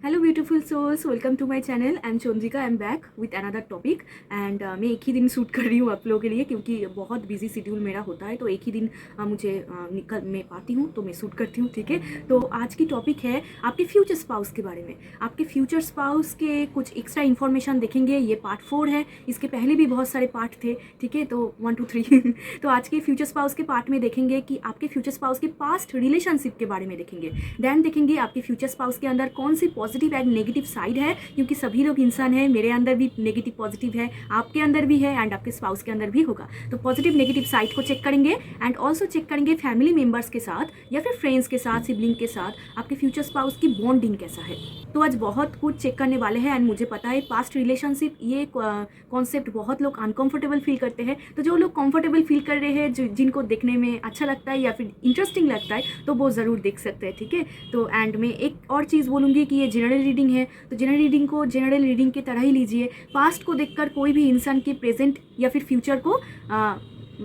Hello beautiful souls, welcome to my channel. I am Chandrika. I am back with another topic and मैं एक ही दिन shoot कर रही हूँ आप लोगों के लिए, क्योंकि बहुत बिजी शेड्यूल मेरा होता है, तो एक ही दिन मुझे निकल मैं पाती हूँ, तो मैं शूट करती हूँ। ठीक है, तो आज की टॉपिक है आपके फ्यूचर स्पाउस के बारे में। आपके फ्यूचर स्पाउस के कुछ एक्स्ट्रा इन्फॉर्मेशन देखेंगे। ये पार्ट 4 है, इसके पहले भी बहुत सारे पार्ट थे। ठीक है, तो 1 2 3 तो आज के फ्यूचर स्पाउस के पार्ट में देखेंगे कि आपके फ्यूचर स्पाउस के पास्ट रिलेशनशिप के बारे में देखेंगे। देन देखेंगे आपके फ्यूचर स्पाउस के अंदर कौन सी पॉजिटिव एंड नेगेटिव साइड है, क्योंकि सभी लोग इंसान हैं, मेरे अंदर भी नेगेटिव पॉजिटिव है, आपके अंदर भी है एंड आपके स्पाउस के अंदर भी होगा। तो पॉजिटिव नेगेटिव साइड को चेक करेंगे एंड ऑल्सो चेक करेंगे फैमिली मेम्बर्स के साथ या फिर फ्रेंड्स के साथ, सिबलिंग के साथ आपके फ्यूचर स्पाउस की बॉन्डिंग कैसा है। तो आज बहुत कुछ चेक करने वाले हैं एंड मुझे पता है पास्ट रिलेशनशिप ये कॉन्सेप्ट बहुत लोग अनकंफर्टेबल फील करते हैं। तो जो लोग कंफर्टेबल फील कर रहे हैं, जिनको देखने में अच्छा लगता है या फिर इंटरेस्टिंग लगता है, तो वो ज़रूर देख सकते हैं। ठीक है, तो एंड मैं एक और चीज़ बोलूँगी कि ये जनरल रीडिंग है, तो जनरल रीडिंग को जनरल रीडिंग की तरह ही लीजिए। पास्ट को देखकर कोई भी इंसान के प्रेजेंट या फिर फ्यूचर को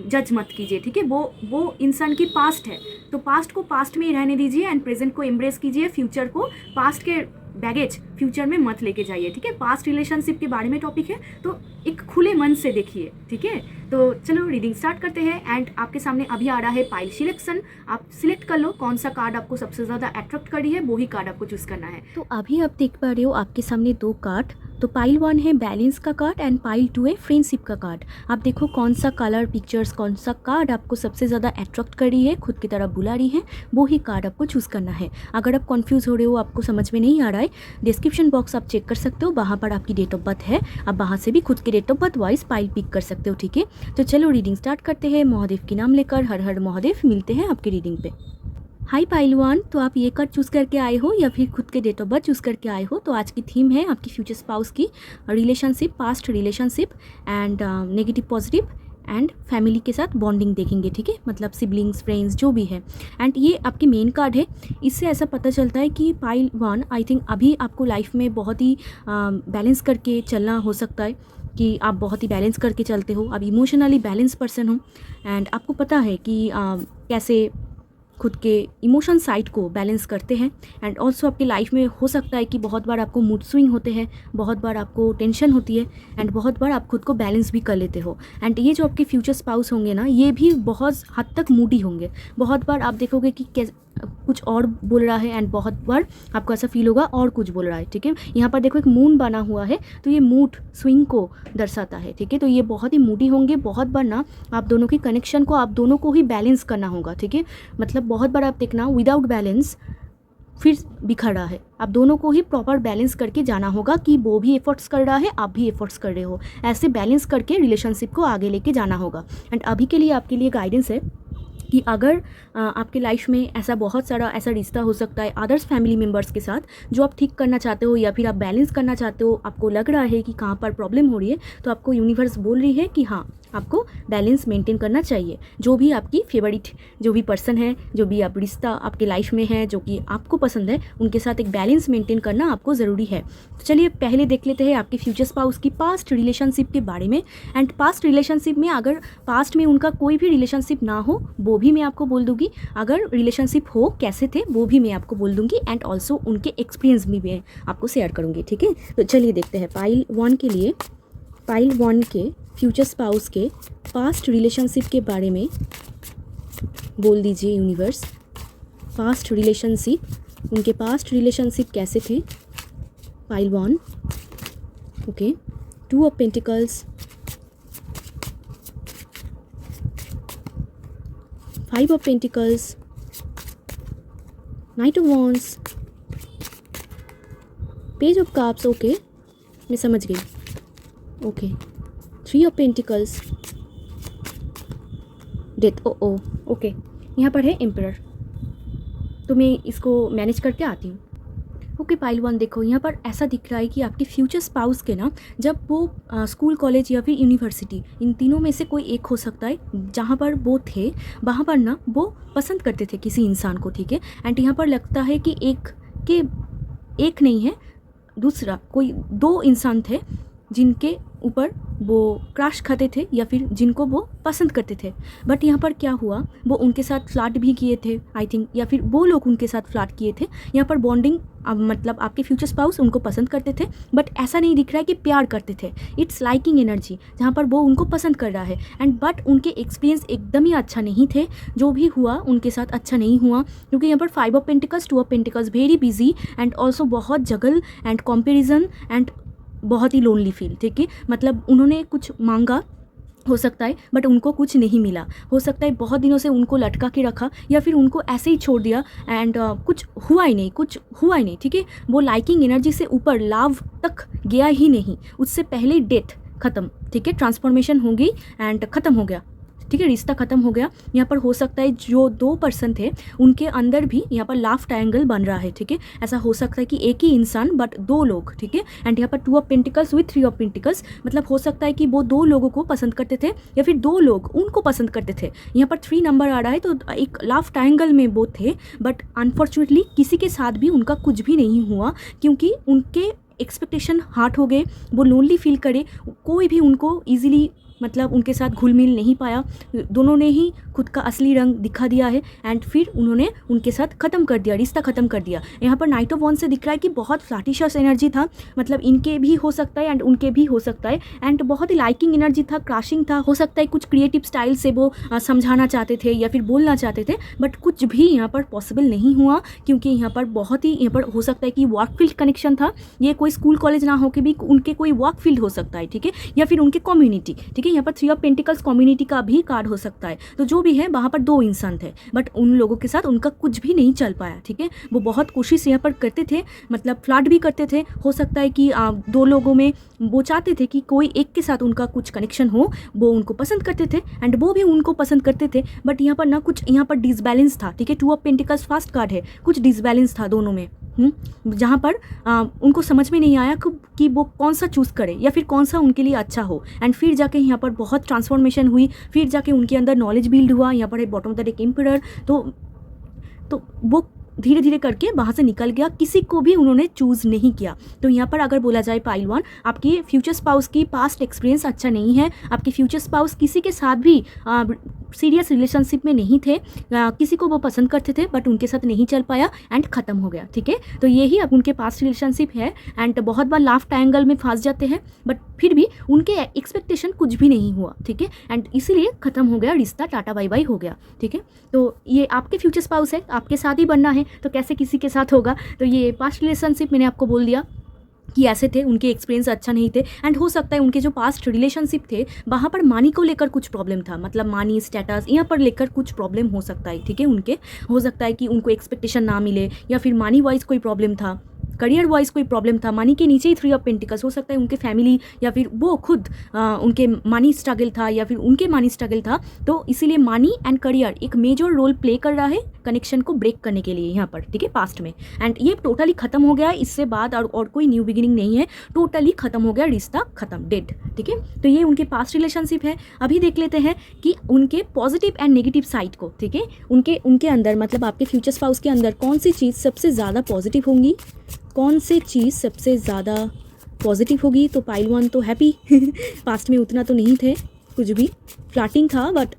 जज मत कीजिए। ठीक है, वो इंसान की पास्ट है, तो पास्ट को पास्ट में ही रहने दीजिए एंड प्रेजेंट को एम्ब्रेस कीजिए। फ्यूचर को पास्ट के बैगेज फ्यूचर में मत लेके जाइए। ठीक है, पास्ट रिलेशनशिप के बारे में टॉपिक है, तो एक खुले मन से देखिए। ठीक है, तो चलो रीडिंग स्टार्ट करते हैं एंड आपके सामने अभी आ रहा है पाइल सिलेक्शन। आप सिलेक्ट कर लो कौन सा कार्ड आपको सबसे ज़्यादा अट्रैक्ट कर रही है, वही कार्ड आपको चूज़ करना है। तो अभी आप देख पा रहे हो आपके सामने दो कार्ड। तो पाइल 1 है बैलेंस का कार्ड एंड पाइल 2 है फ्रेंडशिप का कार्ड। आप देखो कौन सा कलर पिक्चर्स, कौन सा कार्ड आपको सबसे ज़्यादा अट्रैक्ट कर रही है, खुद की तरफ बुला रही है, वो ही कार्ड आपको चूज़ करना है। अगर आप कंफ्यूज हो रहे हो, आपको समझ में नहीं आ रहा है, डिस्क्रिप्शन बॉक्स आप चेक कर सकते हो, वहाँ पर आपकी डेट ऑफ बर्थ है। आप वहाँ से भी खुद की date of birth wise pile pick कर सकते हो। ठीक है, तो चलो रीडिंग स्टार्ट करते हैं महादेव के नाम लेकर। हर हर महादेव। मिलते हैं आपकी रीडिंग पे। हाई पाइल 1, तो आप ये कार्ड चूज़ करके आए हो या फिर खुद के डेट ऑफ बर्थ चूज़ करके आए हो। तो आज की थीम है आपकी फ्यूचर स्पाउस की relationship, past relationship and negative positive and family के साथ बॉन्डिंग देखेंगे। ठीक है, मतलब सिबलिंग्स, फ्रेंड्स जो भी है। एंड ये आपकी मेन कार्ड है। इससे ऐसा पता चलता है कि पाइल 1 आई थिंक अभी आपको लाइफ में बहुत ही बैलेंस करके चलना हो सकता है, कि आप बहुत ही बैलेंस करके चलते हो, आप इमोशनली बैलेंस पर्सन हो एंड आपको पता है कि कैसे खुद के इमोशन साइड को बैलेंस करते हैं। एंड ऑल्सो आपकी लाइफ में हो सकता है कि बहुत बार आपको मूड स्विंग होते हैं, बहुत बार आपको टेंशन होती है एंड बहुत बार आप खुद को बैलेंस भी कर लेते हो। एंड ये जो आपके फ्यूचर स्पाउस होंगे ना, ये भी बहुत हद तक मूडी होंगे। बहुत बार आप देखोगे कि कुछ और बोल रहा है एंड बहुत बार आपको ऐसा फील होगा और कुछ बोल रहा है। ठीक है, यहाँ पर देखो एक मून बना हुआ है, तो ये मूड स्विंग को दर्शाता है। ठीक है, तो ये बहुत ही मूडी होंगे। बहुत बार ना आप दोनों की कनेक्शन को, आप दोनों को ही बैलेंस करना होगा। ठीक है, मतलब बहुत बार आप देखना विदाउट बैलेंस फिर बिखर रहा है, आप दोनों को ही प्रॉपर बैलेंस करके जाना होगा कि वो भी एफर्ट्स कर रहा है, आप भी एफर्ट्स कर रहे हो। ऐसे बैलेंस करके रिलेशनशिप को आगे लेके जाना होगा। एंड अभी के लिए आपके लिए गाइडेंस है कि अगर आपके लाइफ में ऐसा बहुत सारा ऐसा रिश्ता हो सकता है अदर्स फैमिली मेम्बर्स के साथ, जो आप ठीक करना चाहते हो या फिर आप बैलेंस करना चाहते हो, आपको लग रहा है कि कहाँ पर प्रॉब्लम हो रही है, तो आपको यूनिवर्स बोल रही है कि हाँ, आपको बैलेंस मेंटेन करना चाहिए। जो भी आपकी फेवरेट जो भी पर्सन है, जो भी आप रिश्ता आपके लाइफ में है, जो कि आपको पसंद है, उनके साथ एक बैलेंस मेंटेन करना आपको ज़रूरी है। तो चलिए पहले देख लेते हैं आपके फ्यूचर स्पाउस की पास्ट रिलेशनशिप के बारे में। एंड पास्ट रिलेशनशिप में अगर पास्ट में उनका कोई भी रिलेशनशिप ना हो, वो भी मैं आपको बोल दूँगी। अगर रिलेशनशिप हो, कैसे थे, वो भी मैं आपको बोल दूँगी। एंड ऑल्सो उनके एक्सपीरियंस भी मैं आपको शेयर करूँगी। ठीक है, तो चलिए देखते हैं पाइल 1 के लिए। पाइल 1 के फ्यूचर स्पाउस के पास्ट रिलेशनशिप के बारे में बोल दीजिए यूनिवर्स। पास्ट रिलेशनशिप, उनके पास्ट रिलेशनशिप कैसे थे। Pile 1, okay. 2 of pentacles, 5 of pentacles, knight of wands, page of cups, okay, मैं समझ गई, okay. 3 of pentacles, death, oh okay. यहाँ पर है एम्परर, तो मैं इसको मैनेज करके आती हूँ। ओके पाइल 1, देखो यहाँ पर ऐसा दिख रहा है कि आपके फ्यूचर स्पाउस के ना, जब वो स्कूल, कॉलेज या फिर यूनिवर्सिटी, इन तीनों में से कोई एक हो सकता है, जहाँ पर वो थे वहाँ पर ना वो पसंद करते थे किसी इंसान को। ठीक है, एंड यहाँ पर लगता है कि एक नहीं है, दूसरा कोई 2 इंसान थे जिनके ऊपर वो क्रश खाते थे या फिर जिनको वो पसंद करते थे। बट यहाँ पर क्या हुआ, वो उनके साथ फ्लर्ट भी किए थे आई थिंक, या फिर वो लोग उनके साथ फ्लर्ट किए थे। यहाँ पर बॉन्डिंग अब मतलब आपके फ्यूचर स्पाउस उनको पसंद करते थे, बट ऐसा नहीं दिख रहा है कि प्यार करते थे। इट्स लाइकिंग एनर्जी, जहाँ पर वो उनको पसंद कर रहा है एंड बट उनके एक्सपीरियंस एकदम ही अच्छा नहीं थे। जो भी हुआ उनके साथ अच्छा नहीं हुआ, क्योंकि यहाँ पर 5 of pentacles, 2 of pentacles, very busy and also बहुत जगल एंड कंपैरिजन एंड बहुत ही लोनली फील। ठीक है, मतलब उन्होंने कुछ मांगा हो सकता है बट उनको कुछ नहीं मिला, हो सकता है बहुत दिनों से उनको लटका के रखा या फिर उनको ऐसे ही छोड़ दिया एंड कुछ हुआ ही नहीं। ठीक है, वो लाइकिंग एनर्जी से ऊपर लव तक गया ही नहीं, उससे पहले डेथ ख़त्म। ठीक है, ट्रांसफॉर्मेशन हो गई एंड ख़त्म हो गया। ठीक है, रिश्ता ख़त्म हो गया। यहाँ पर हो सकता है जो 2 पर्सन थे उनके अंदर भी यहाँ पर लव ट्रायंगल बन रहा है। ठीक है, ऐसा हो सकता है कि एक ही इंसान बट 2 लोग। ठीक है, एंड यहाँ पर 2 of pentacles with 3 of pentacles, मतलब हो सकता है कि वो 2 लोगों को पसंद करते थे या फिर 2 लोग उनको पसंद करते थे। यहाँ पर 3 नंबर आ रहा है, तो एक लव ट्रायंगल में वो थे, बट अनफॉर्चुनेटली किसी के साथ भी उनका कुछ भी नहीं हुआ, क्योंकि उनके एक्सपेक्टेशन हार्ट हो गए। वो लोनली फील करे, कोई भी उनको ईजिली मतलब उनके साथ घुल मिल नहीं पाया। दोनों ने ही खुद का असली रंग दिखा दिया है एंड फिर उन्होंने उनके साथ ख़त्म कर दिया, रिश्ता ख़त्म कर दिया। यहाँ पर नाइट ऑफ वॉन्ड्स से दिख रहा है कि बहुत फ्लैटिशस एनर्जी था, मतलब इनके भी हो सकता है एंड उनके भी हो सकता है, एंड बहुत ही लाइकिंग एनर्जी था, क्रशिंग था। हो सकता है कुछ क्रिएटिव स्टाइल से वो समझाना चाहते थे या फिर बोलना चाहते थे, बट कुछ भी यहाँ पर पॉसिबल नहीं हुआ, क्योंकि यहाँ पर बहुत ही यहाँ पर हो सकता है कि वर्क फील्ड कनेक्शन था। ये कोई स्कूल कॉलेज ना हो के भी उनके कोई वर्क फील्ड हो सकता है। ठीक है, या फिर उनके कम्युनिटी। ठीक है, यहाँ पर 3 ऑफ पेंटिकल्स कम्युनिटी का भी कार्ड हो सकता है। तो जो भी है वहाँ पर 2 इंसान थे, बट उन लोगों के साथ उनका कुछ भी नहीं चल पाया। ठीक है, वो बहुत कोशिश यहाँ पर करते थे, मतलब फ्लर्ट भी करते थे। हो सकता है कि 2 लोगों में वो चाहते थे कि कोई एक के साथ उनका कुछ कनेक्शन हो, वो उनको पसंद करते थे एंड वो भी उनको पसंद करते थे, बट यहाँ पर ना कुछ यहाँ पर डिसबैलेंस था। ठीक है, 2 ऑफ पेंटिकल्स फर्स्ट कार्ड है, कुछ डिसबैलेंस था दोनों में, जहाँ पर उनको समझ में नहीं आया कि वो कौन सा चूज़ करे या फिर कौन सा उनके लिए अच्छा हो। एंड फिर जाके यहाँ पर बहुत ट्रांसफॉर्मेशन हुई, फिर जाके उनके अंदर नॉलेज बिल्ड हुआ। यहाँ पर है bottom of the deck emperor, तो वो धीरे धीरे करके वहाँ से निकल गया, किसी को भी उन्होंने चूज़ नहीं किया। तो यहाँ पर अगर बोला जाए पाइल 1, आपकी फ्यूचर स्पाउस की पास्ट एक्सपीरियंस अच्छा नहीं है। आपके फ्यूचर स्पाउस किसी के साथ भी सीरियस रिलेशनशिप में नहीं थे, किसी को वो पसंद करते थे बट उनके साथ नहीं चल पाया एंड ख़त्म हो गया। ठीक है, तो यही अब उनके पास्ट रिलेशनशिप है एंड बहुत बार लव ट्रायंगल में फंस जाते हैं, बट फिर भी उनके एक्सपेक्टेशन कुछ भी नहीं हुआ। ठीक है, एंड इसीलिए ख़त्म हो गया रिश्ता, टाटा बाय बाय हो गया। ठीक है, तो ये आपके फ्यूचर स्पाउस है, आपके साथ ही बनना है, तो कैसे किसी के साथ होगा। तो ये पास्ट रिलेशनशिप मैंने आपको बोल दिया कि ऐसे थे, उनके एक्सपीरियंस अच्छा नहीं थे एंड हो सकता है उनके जो पास्ट रिलेशनशिप थे वहाँ पर मनी को लेकर कुछ प्रॉब्लम था, मतलब मनी स्टेटस यहाँ पर लेकर कुछ प्रॉब्लम हो सकता है। ठीक है, उनके हो सकता है कि उनको एक्सपेक्टेशन ना मिले या फिर मनी वाइज कोई प्रॉब्लम था, करियर वाइज कोई प्रॉब्लम था। मनी के नीचे ही 3 ऑफ पेंटिकल्स, हो सकता है उनके फैमिली या फिर वो खुद उनके मनी स्ट्रगल था या फिर उनके मनी स्ट्रगल था, तो इसीलिए मनी एंड करियर एक मेजर रोल प्ले कर रहा है कनेक्शन को ब्रेक करने के लिए यहाँ पर। ठीक है, पास्ट में, एंड ये टोटली ख़त्म हो गया, इससे बाद और कोई न्यू बिगिनिंग नहीं है, टोटली ख़त्म हो गया, रिश्ता ख़त्म, डेड। ठीक है, तो ये उनके पास्ट रिलेशनशिप है। अभी देख लेते हैं कि उनके पॉजिटिव एंड नेगेटिव साइड को। ठीक है, उनके अंदर मतलब आपके फ्यूचर स्पाउस के अंदर कौन सी चीज़ सबसे ज़्यादा पॉजिटिव होंगी, कौन सी चीज़ सबसे ज़्यादा पॉजिटिव होगी। तो पाइल 1 तो हैप्पी पास्ट में उतना तो नहीं थे, कुछ भी फ्लर्टिंग था बट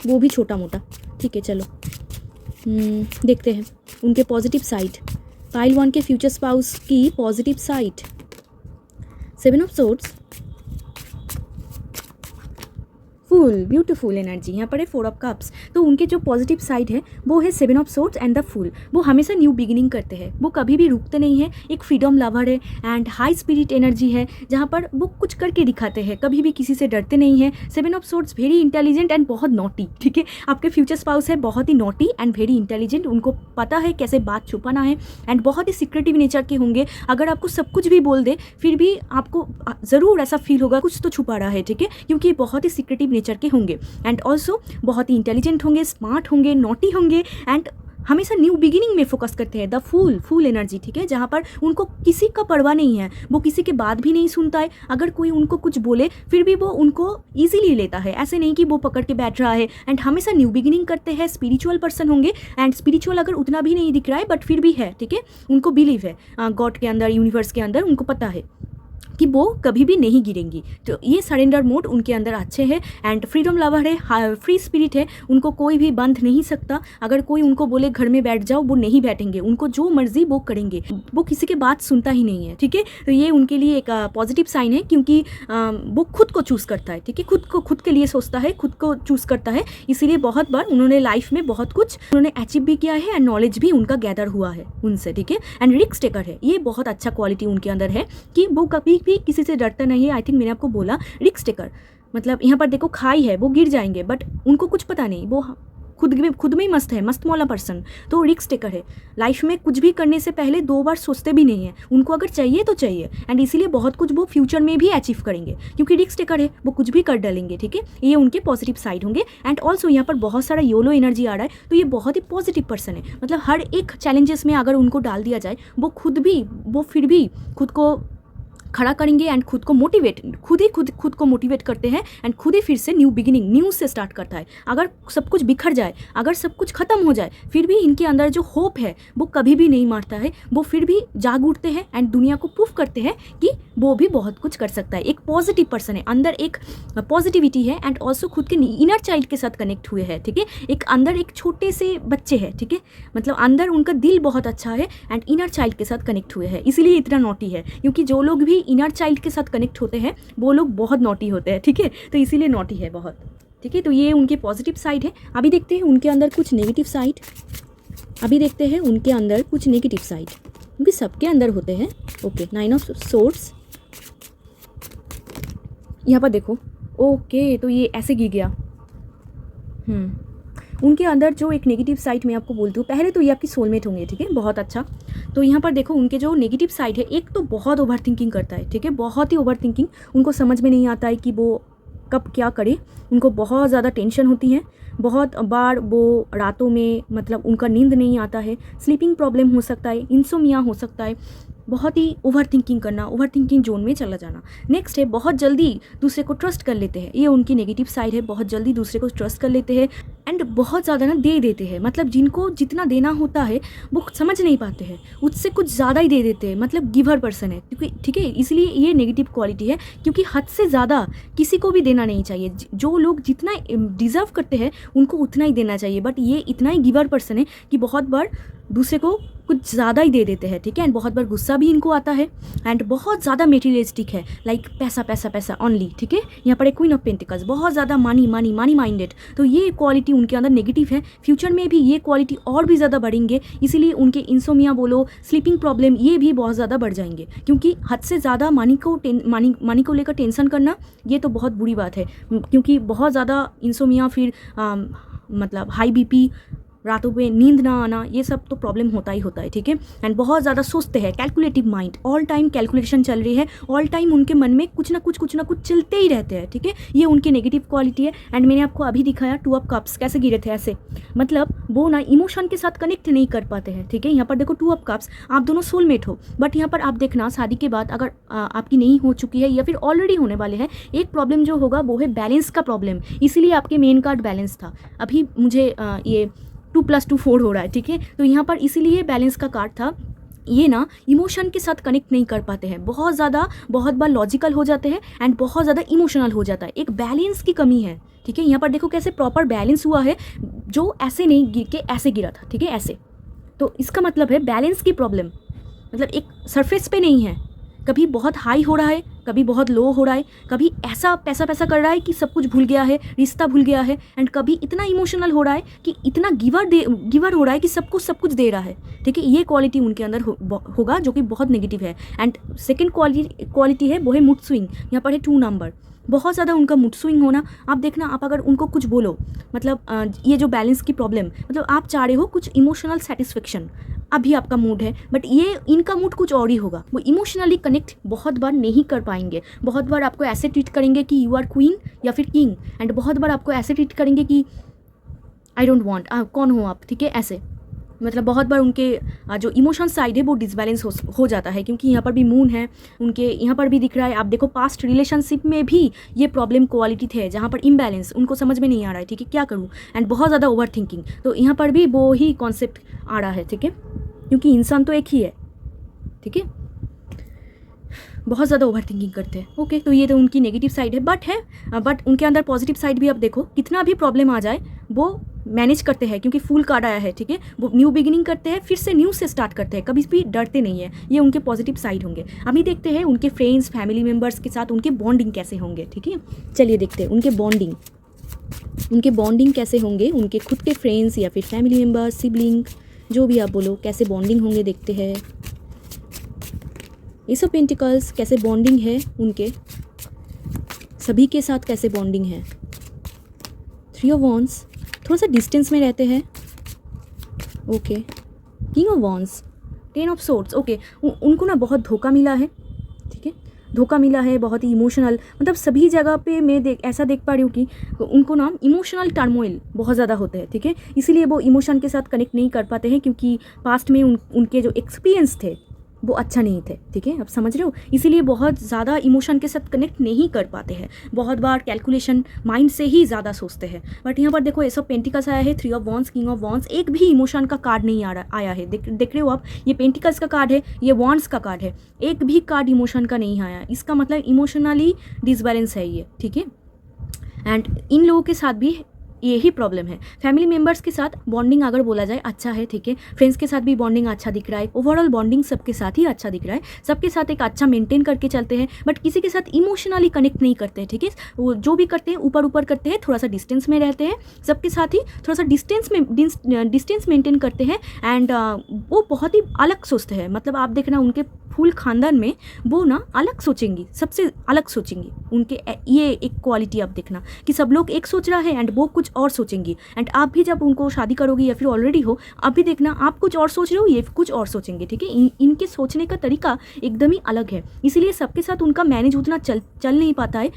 वो भी छोटा मोटा। ठीक है, चलो देखते हैं उनके पॉजिटिव साइड, पाइल 1 के फ्यूचर स्पाउस की positive side. 7 of swords, full beautiful energy, यहाँ पर है 4 ऑफ कप्स। तो उनके जो पॉजिटिव साइड है वो है 7 of swords and the full. वो हमेशा न्यू बिगिनिंग करते हैं, वो कभी भी रुकते नहीं है, एक फ्रीडम लवर है एंड हाई स्पिरिट एनर्जी है, जहाँ पर वो कुछ करके दिखाते हैं, कभी भी किसी से डरते नहीं है। 7 of swords very intelligent and बहुत नॉटी। ठीक है, आपके फ्यूचर स्पाउस है बहुत ही नॉटी एंड वेरी इंटेलिजेंट, उनको पता है कैसे बात छुपाना है एंड बहुत ही सिक्रेटिव नेचर के होंगे। अगर आपको सब कुछ भी बोल दे फिर भी आपको ज़रूर ऐसा फील होगा कुछ तो छुपा रहा है। ठीक है, क्योंकि बहुत ही सिक्रेटिव नेचर के होंगे एंड ऑल्सो बहुत ही इंटेलिजेंट होंगे, स्मार्ट होंगे, नॉटी होंगे एंड हमेशा न्यू बिगिनिंग में फोकस करते हैं। The full energy. ठीक है, जहाँ पर उनको किसी का परवाह नहीं है, वो किसी के बात भी नहीं सुनता है। अगर कोई उनको कुछ बोले फिर भी वो उनको ईजिली लेता है, ऐसे नहीं कि वो पकड़ के बैठ रहा है एंड हमेशा न्यू बिगिनिंग करते हैं। स्पिरिचुअल पर्सन होंगे एंड स्पिरिचुअल अगर उतना भी नहीं दिख रहा है बट फिर भी है। ठीक है, उनको बिलीव है गॉड के अंदर, यूनिवर्स के अंदर, उनको पता है। कि वो कभी भी नहीं गिरेंगी। तो ये सरेंडर मोड उनके अंदर अच्छे है एंड फ्रीडम लवर है, फ्री स्पिरिट है, उनको कोई भी बंध नहीं सकता। अगर कोई उनको बोले घर में बैठ जाओ, वो नहीं बैठेंगे, उनको जो मर्जी वो करेंगे, वो किसी की बात सुनता ही नहीं है, ठीक है। तो ये उनके लिए एक पॉजिटिव साइन है, क्योंकि वो खुद को चूज़ करता है, ठीक है, खुद के लिए सोचता है, खुद को चूज़ करता है। इसीलिए बहुत बार उन्होंने लाइफ में बहुत कुछ उन्होंने अचीव भी किया है एंड नॉलेज भी उनका गैदर हुआ है उनसे, ठीक है। एंड रिस्क टेकर है, ये बहुत अच्छा क्वालिटी उनके अंदर है कि वो कभी भी किसी से डरता नहीं है। आई थिंक मैंने आपको बोला रिस्क टेकर, मतलब यहाँ पर देखो खाई है, वो गिर जाएंगे बट उनको कुछ पता नहीं, वो खुद में ही मस्त है, मस्त मौला पर्सन। तो रिस्क टेकर है, लाइफ में कुछ भी करने से पहले 2 बार सोचते भी नहीं है, उनको अगर चाहिए तो चाहिए एंड इसीलिए बहुत कुछ वो फ्यूचर में भी अचीव करेंगे, क्योंकि रिस्क टेकर है, वो कुछ भी कर डालेंगे, ठीक है। ये उनके पॉजिटिव साइड होंगे। एंड ऑल्सो यहाँ पर बहुत सारा योलो एनर्जी आ रहा है, तो ये बहुत ही पॉजिटिव पर्सन है। मतलब हर एक चैलेंजेस में अगर उनको डाल दिया जाए, वो फिर भी खुद को खड़ा करेंगे एंड खुद को मोटिवेट करते हैं एंड खुद ही फिर से न्यू बिगिनिंग, न्यू से स्टार्ट करता है। अगर सब कुछ बिखर जाए, अगर सब कुछ ख़त्म हो जाए, फिर भी इनके अंदर जो होप है वो कभी भी नहीं मारता है, वो फिर भी जाग उठते हैं एंड दुनिया को प्रूफ करते हैं कि वो भी बहुत कुछ कर सकता है। एक पॉजिटिव पर्सन है, अंदर एक पॉजिटिविटी है एंड ऑल्सो खुद के इनर चाइल्ड के साथ कनेक्ट हुए हैं, ठीक है। एक अंदर एक छोटे से बच्चे हैं, ठीक है, मतलब अंदर उनका दिल बहुत अच्छा है एंड इनर चाइल्ड के साथ कनेक्ट हुए हैं, इसीलिए इतना नॉटी है। क्योंकि जो लोग भी इनर चाइल्ड के साथ कनेक्ट होते हैं वो लोग बहुत नॉटी होते हैं, ठीक है, तो इसीलिए नॉटी है बहुत, ठीक है। तो ये उनके पॉजिटिव साइड है। अभी देखते हैं उनके अंदर कुछ नेगेटिव साइड, क्योंकि सबके अंदर होते हैं। ओके, 9 ऑफ सोर्ड्स यहाँ पर देखो। ओके, तो ये ऐसे गिर गया। उनके अंदर जो एक नेगेटिव साइड मैं आपको बोलती हूँ, पहले तो ये आपकी सोलमेट होंगे, ठीक है, बहुत अच्छा। तो यहाँ पर देखो उनके जो नेगेटिव साइड है, एक तो बहुत ओवर थिंकिंग करता है, ठीक है, बहुत ही ओवर थिंकिंग, उनको समझ में नहीं आता है कि वो कब क्या करे, उनको बहुत ज़्यादा टेंशन होती है। बहुत बार वो रातों में मतलब उनका नींद नहीं आता है, स्लीपिंग प्रॉब्लम हो सकता है, इंसोमिया हो सकता है, बहुत ही ओवर थिंकिंग करना, ओवर थिंकिंग जोन में चला जाना। नेक्स्ट है बहुत जल्दी दूसरे को ट्रस्ट कर लेते हैं, ये उनकी नेगेटिव साइड है, बहुत जल्दी दूसरे को ट्रस्ट कर लेते हैं एंड बहुत ज़्यादा ना दे देते हैं, मतलब जिनको जितना देना होता है वो समझ नहीं पाते हैं, उससे कुछ ज़्यादा ही दे देते हैं, मतलब गिवर पर्सन है, क्योंकि ठीक है, इसलिए ये नेगेटिव क्वालिटी है, क्योंकि हद से ज़्यादा किसी को भी देना नहीं चाहिए। जो लोग जितना डिज़र्व करते हैं उनको उतना ही देना चाहिए, बट ये इतना ही गिवर पर्सन है कि बहुत बार दूसरे को कुछ ज़्यादा ही दे देते हैं, ठीक है। एंड बहुत बार गुस्सा भी इनको आता है एंड बहुत ज़्यादा मेटीरियलिस्टिक है, लाइक पैसा पैसा पैसा ऑनली, ठीक है। यहाँ पर एक क्वीन ऑफ पेंटिकल्स, बहुत ज़्यादा मनी माइंडेड, तो ये क्वालिटी उनके अंदर नेगेटिव है। फ्यूचर में भी ये क्वालिटी और भी ज़्यादा बढ़ेंगे, इसीलिए उनके इंसोमिया बोलो, स्लीपिंग प्रॉब्लम, ये भी बहुत ज़्यादा बढ़ जाएंगे, क्योंकि हद से ज़्यादा मनी को लेकर टेंशन करना ये तो बहुत बुरी बात है, क्योंकि बहुत ज़्यादा इंसोमिया, फिर मतलब हाई बीपी, रातों में नींद ना आना, ये सब तो प्रॉब्लम होता ही होता है, ठीक है। एंड बहुत ज़्यादा सोचते हैं, calculative mind, all time calculation चल रही है, ऑल टाइम उनके मन में कुछ ना कुछ चलते ही रहते हैं, ठीक है। ये उनकी नेगेटिव क्वालिटी है। एंड मैंने आपको अभी दिखाया 2 ऑफ कप्स कैसे गिरे थे, ऐसे, मतलब वो ना इमोशन के साथ कनेक्ट नहीं कर पाते हैं, ठीक है। यहाँ पर देखो 2 ऑफ कप्स, आप दोनों सोलमेट हो, बट यहाँ पर आप देखना शादी के बाद अगर आपकी नहीं हो चुकी है या फिर ऑलरेडी होने वाले हैं, एक प्रॉब्लम जो होगा वो है बैलेंस का प्रॉब्लम, इसीलिए आपके मेन कार्ड बैलेंस था। अभी मुझे ये 2 + 2 4 हो रहा है, ठीक है। तो यहाँ पर इसीलिए बैलेंस का कार्ड था। ये ना इमोशन के साथ कनेक्ट नहीं कर पाते हैं, बहुत बार लॉजिकल हो जाते हैं एंड बहुत ज़्यादा इमोशनल हो जाता है, एक बैलेंस की कमी है, ठीक है। यहाँ पर देखो कैसे प्रॉपर बैलेंस हुआ है, जो ऐसे नहीं गिर के ऐसे गिरा था, ठीक है, ऐसे। तो इसका मतलब है बैलेंस की प्रॉब्लम, मतलब एक सरफेस पे नहीं है, कभी बहुत हाई हो रहा है, कभी बहुत लो हो रहा है, कभी ऐसा पैसा कर रहा है कि सब कुछ भूल गया है, रिश्ता भूल गया है, एंड कभी इतना इमोशनल हो रहा है कि इतना गिवर हो रहा है कि सबको सब कुछ दे रहा है, ठीक है। ये क्वालिटी उनके अंदर होगा जो कि बहुत नेगेटिव है। एंड सेकेंड क्वालिटी है वो है मूड स्विंग, यहाँ पर है 2 नंबर, बहुत ज़्यादा उनका मूड स्विंग होना। आप देखना, आप अगर उनको कुछ बोलो, मतलब ये जो बैलेंस की प्रॉब्लम, मतलब आप चाह रहे हो कुछ इमोशनल सेटिस्फेक्शन, अभी आपका मूड है, बट ये इनका मूड कुछ और ही होगा, वो इमोशनली कनेक्ट बहुत बार नहीं कर पाएंगे, बहुत बार आपको ऐसे ट्रीट करेंगे कि यू आर क्वीन या फिर किंग, एंड बहुत बार आपको ऐसे ट्रीट करेंगे कि आई डोंट वांट, कौन हो आप, ठीक है, ऐसे। मतलब बहुत बार उनके जो इमोशन साइड है वो डिसबैलेंस हो जाता है, क्योंकि यहाँ पर भी मून है उनके, यहाँ पर भी दिख रहा है। आप देखो पास्ट रिलेशनशिप में भी ये प्रॉब्लम क्वालिटी थे, जहाँ पर इम्बैलेंस, उनको समझ में नहीं आ रहा है, ठीक है, क्या करूँ, एंड बहुत ज़्यादा ओवर थिंकिंग, तो यहाँ पर भी वो ही कॉन्सेप्ट आ रहा है, ठीक है, क्योंकि इंसान तो एक ही है, ठीक है। बहुत ज़्यादा ओवर थिंकिंग करते हैं। ओके, तो ये तो उनकी नेगेटिव साइड है, बट उनके अंदर पॉजिटिव साइड भी आप देखो, कितना भी प्रॉब्लम आ जाए वो मैनेज करते हैं, क्योंकि फुल कार्ड आया है, ठीक है। वो न्यू बिगिनिंग करते हैं, फिर से न्यू से स्टार्ट करते हैं, कभी भी डरते नहीं है। ये उनके पॉजिटिव साइड होंगे। अभी देखते हैं उनके फ्रेंड्स फैमिली मेम्बर्स के साथ उनके बॉन्डिंग कैसे होंगे, ठीक है। चलिए देखते हैं उनके बॉन्डिंग कैसे होंगे, उनके खुद के फ्रेंड्स या फिर फैमिली मेम्बर्स, सिबलिंग, जो भी आप बोलो, कैसे बॉन्डिंग होंगे देखते हैं। एस ऑफ पेंटिकल्स कैसे बॉन्डिंग है उनके सभी के साथ, कैसे बॉन्डिंग है। थ्री ऑफ वॉन्ड्स थोड़ा सा डिस्टेंस में रहते हैं। Okay, king of wands, ten of swords. Okay, उनको ना बहुत धोखा मिला है, ठीक है, धोखा मिला है, बहुत ही इमोशनल, मतलब सभी जगह पे मैं ऐसा देख पा रही हूँ कि उनको ना इमोशनल टर्मोइल बहुत ज़्यादा होते हैं, ठीक है। इसीलिए वो इमोशन के साथ कनेक्ट नहीं कर पाते हैं, क्योंकि पास्ट में उनके जो एक्सपीरियंस थे वो अच्छा नहीं थे, ठीक है, आप समझ रहे हो। इसीलिए बहुत ज़्यादा इमोशन के साथ कनेक्ट नहीं कर पाते हैं, बहुत बार कैलकुलेशन माइंड से ही ज़्यादा सोचते हैं। बट यहाँ पर देखो एस ऑफ पेंटिकल्स आया है, three of wands, king of wands, एक भी इमोशन का कार्ड नहीं आया है। देख रहे हो आप, ये पेंटिकल्स का कार्ड है, ये वॉन्ड्स का कार्ड है, एक भी कार्ड इमोशन का नहीं आया। इसका मतलब इमोशनली डिसबैलेंस है ये, ठीक है। एंड इन लोगों के साथ भी यही प्रॉब्लम है। फैमिली मेम्बर्स के साथ बॉन्डिंग अगर बोला जाए अच्छा है, ठीक है। फ्रेंड्स के साथ भी बॉन्डिंग अच्छा दिख रहा है, ओवरऑल बॉन्डिंग सबके साथ ही अच्छा दिख रहा है, सबके साथ एक अच्छा मेंटेन करके चलते हैं। बट किसी के साथ इमोशनली कनेक्ट नहीं करते हैं, ठीक है। वो जो भी करते हैं ऊपर करते हैं, थोड़ा सा डिस्टेंस में रहते हैं, सबके साथ ही थोड़ा सा डिस्टेंस मेंटेन करते हैं। एंड वो बहुत ही अलग सोचते हैं, मतलब आप देखना उनके फुल खानदान में वो ना अलग सोचेंगी, सबसे अलग सोचेंगी। उनके ये एक क्वालिटी आप देखना कि सब लोग एक सोच रहा है एंड वो कुछ और सोचेंगी। एंड आप भी जब उनको शादी करोगी या फिर ऑलरेडी हो, आप भी देखना आप कुछ और सोच रहे हो, ये कुछ और सोचेंगे, ठीक है। इनके सोचने का तरीका एकदम ही अलग है, इसीलिए सबके साथ उनका मैनेज उतना चल नहीं पाता है।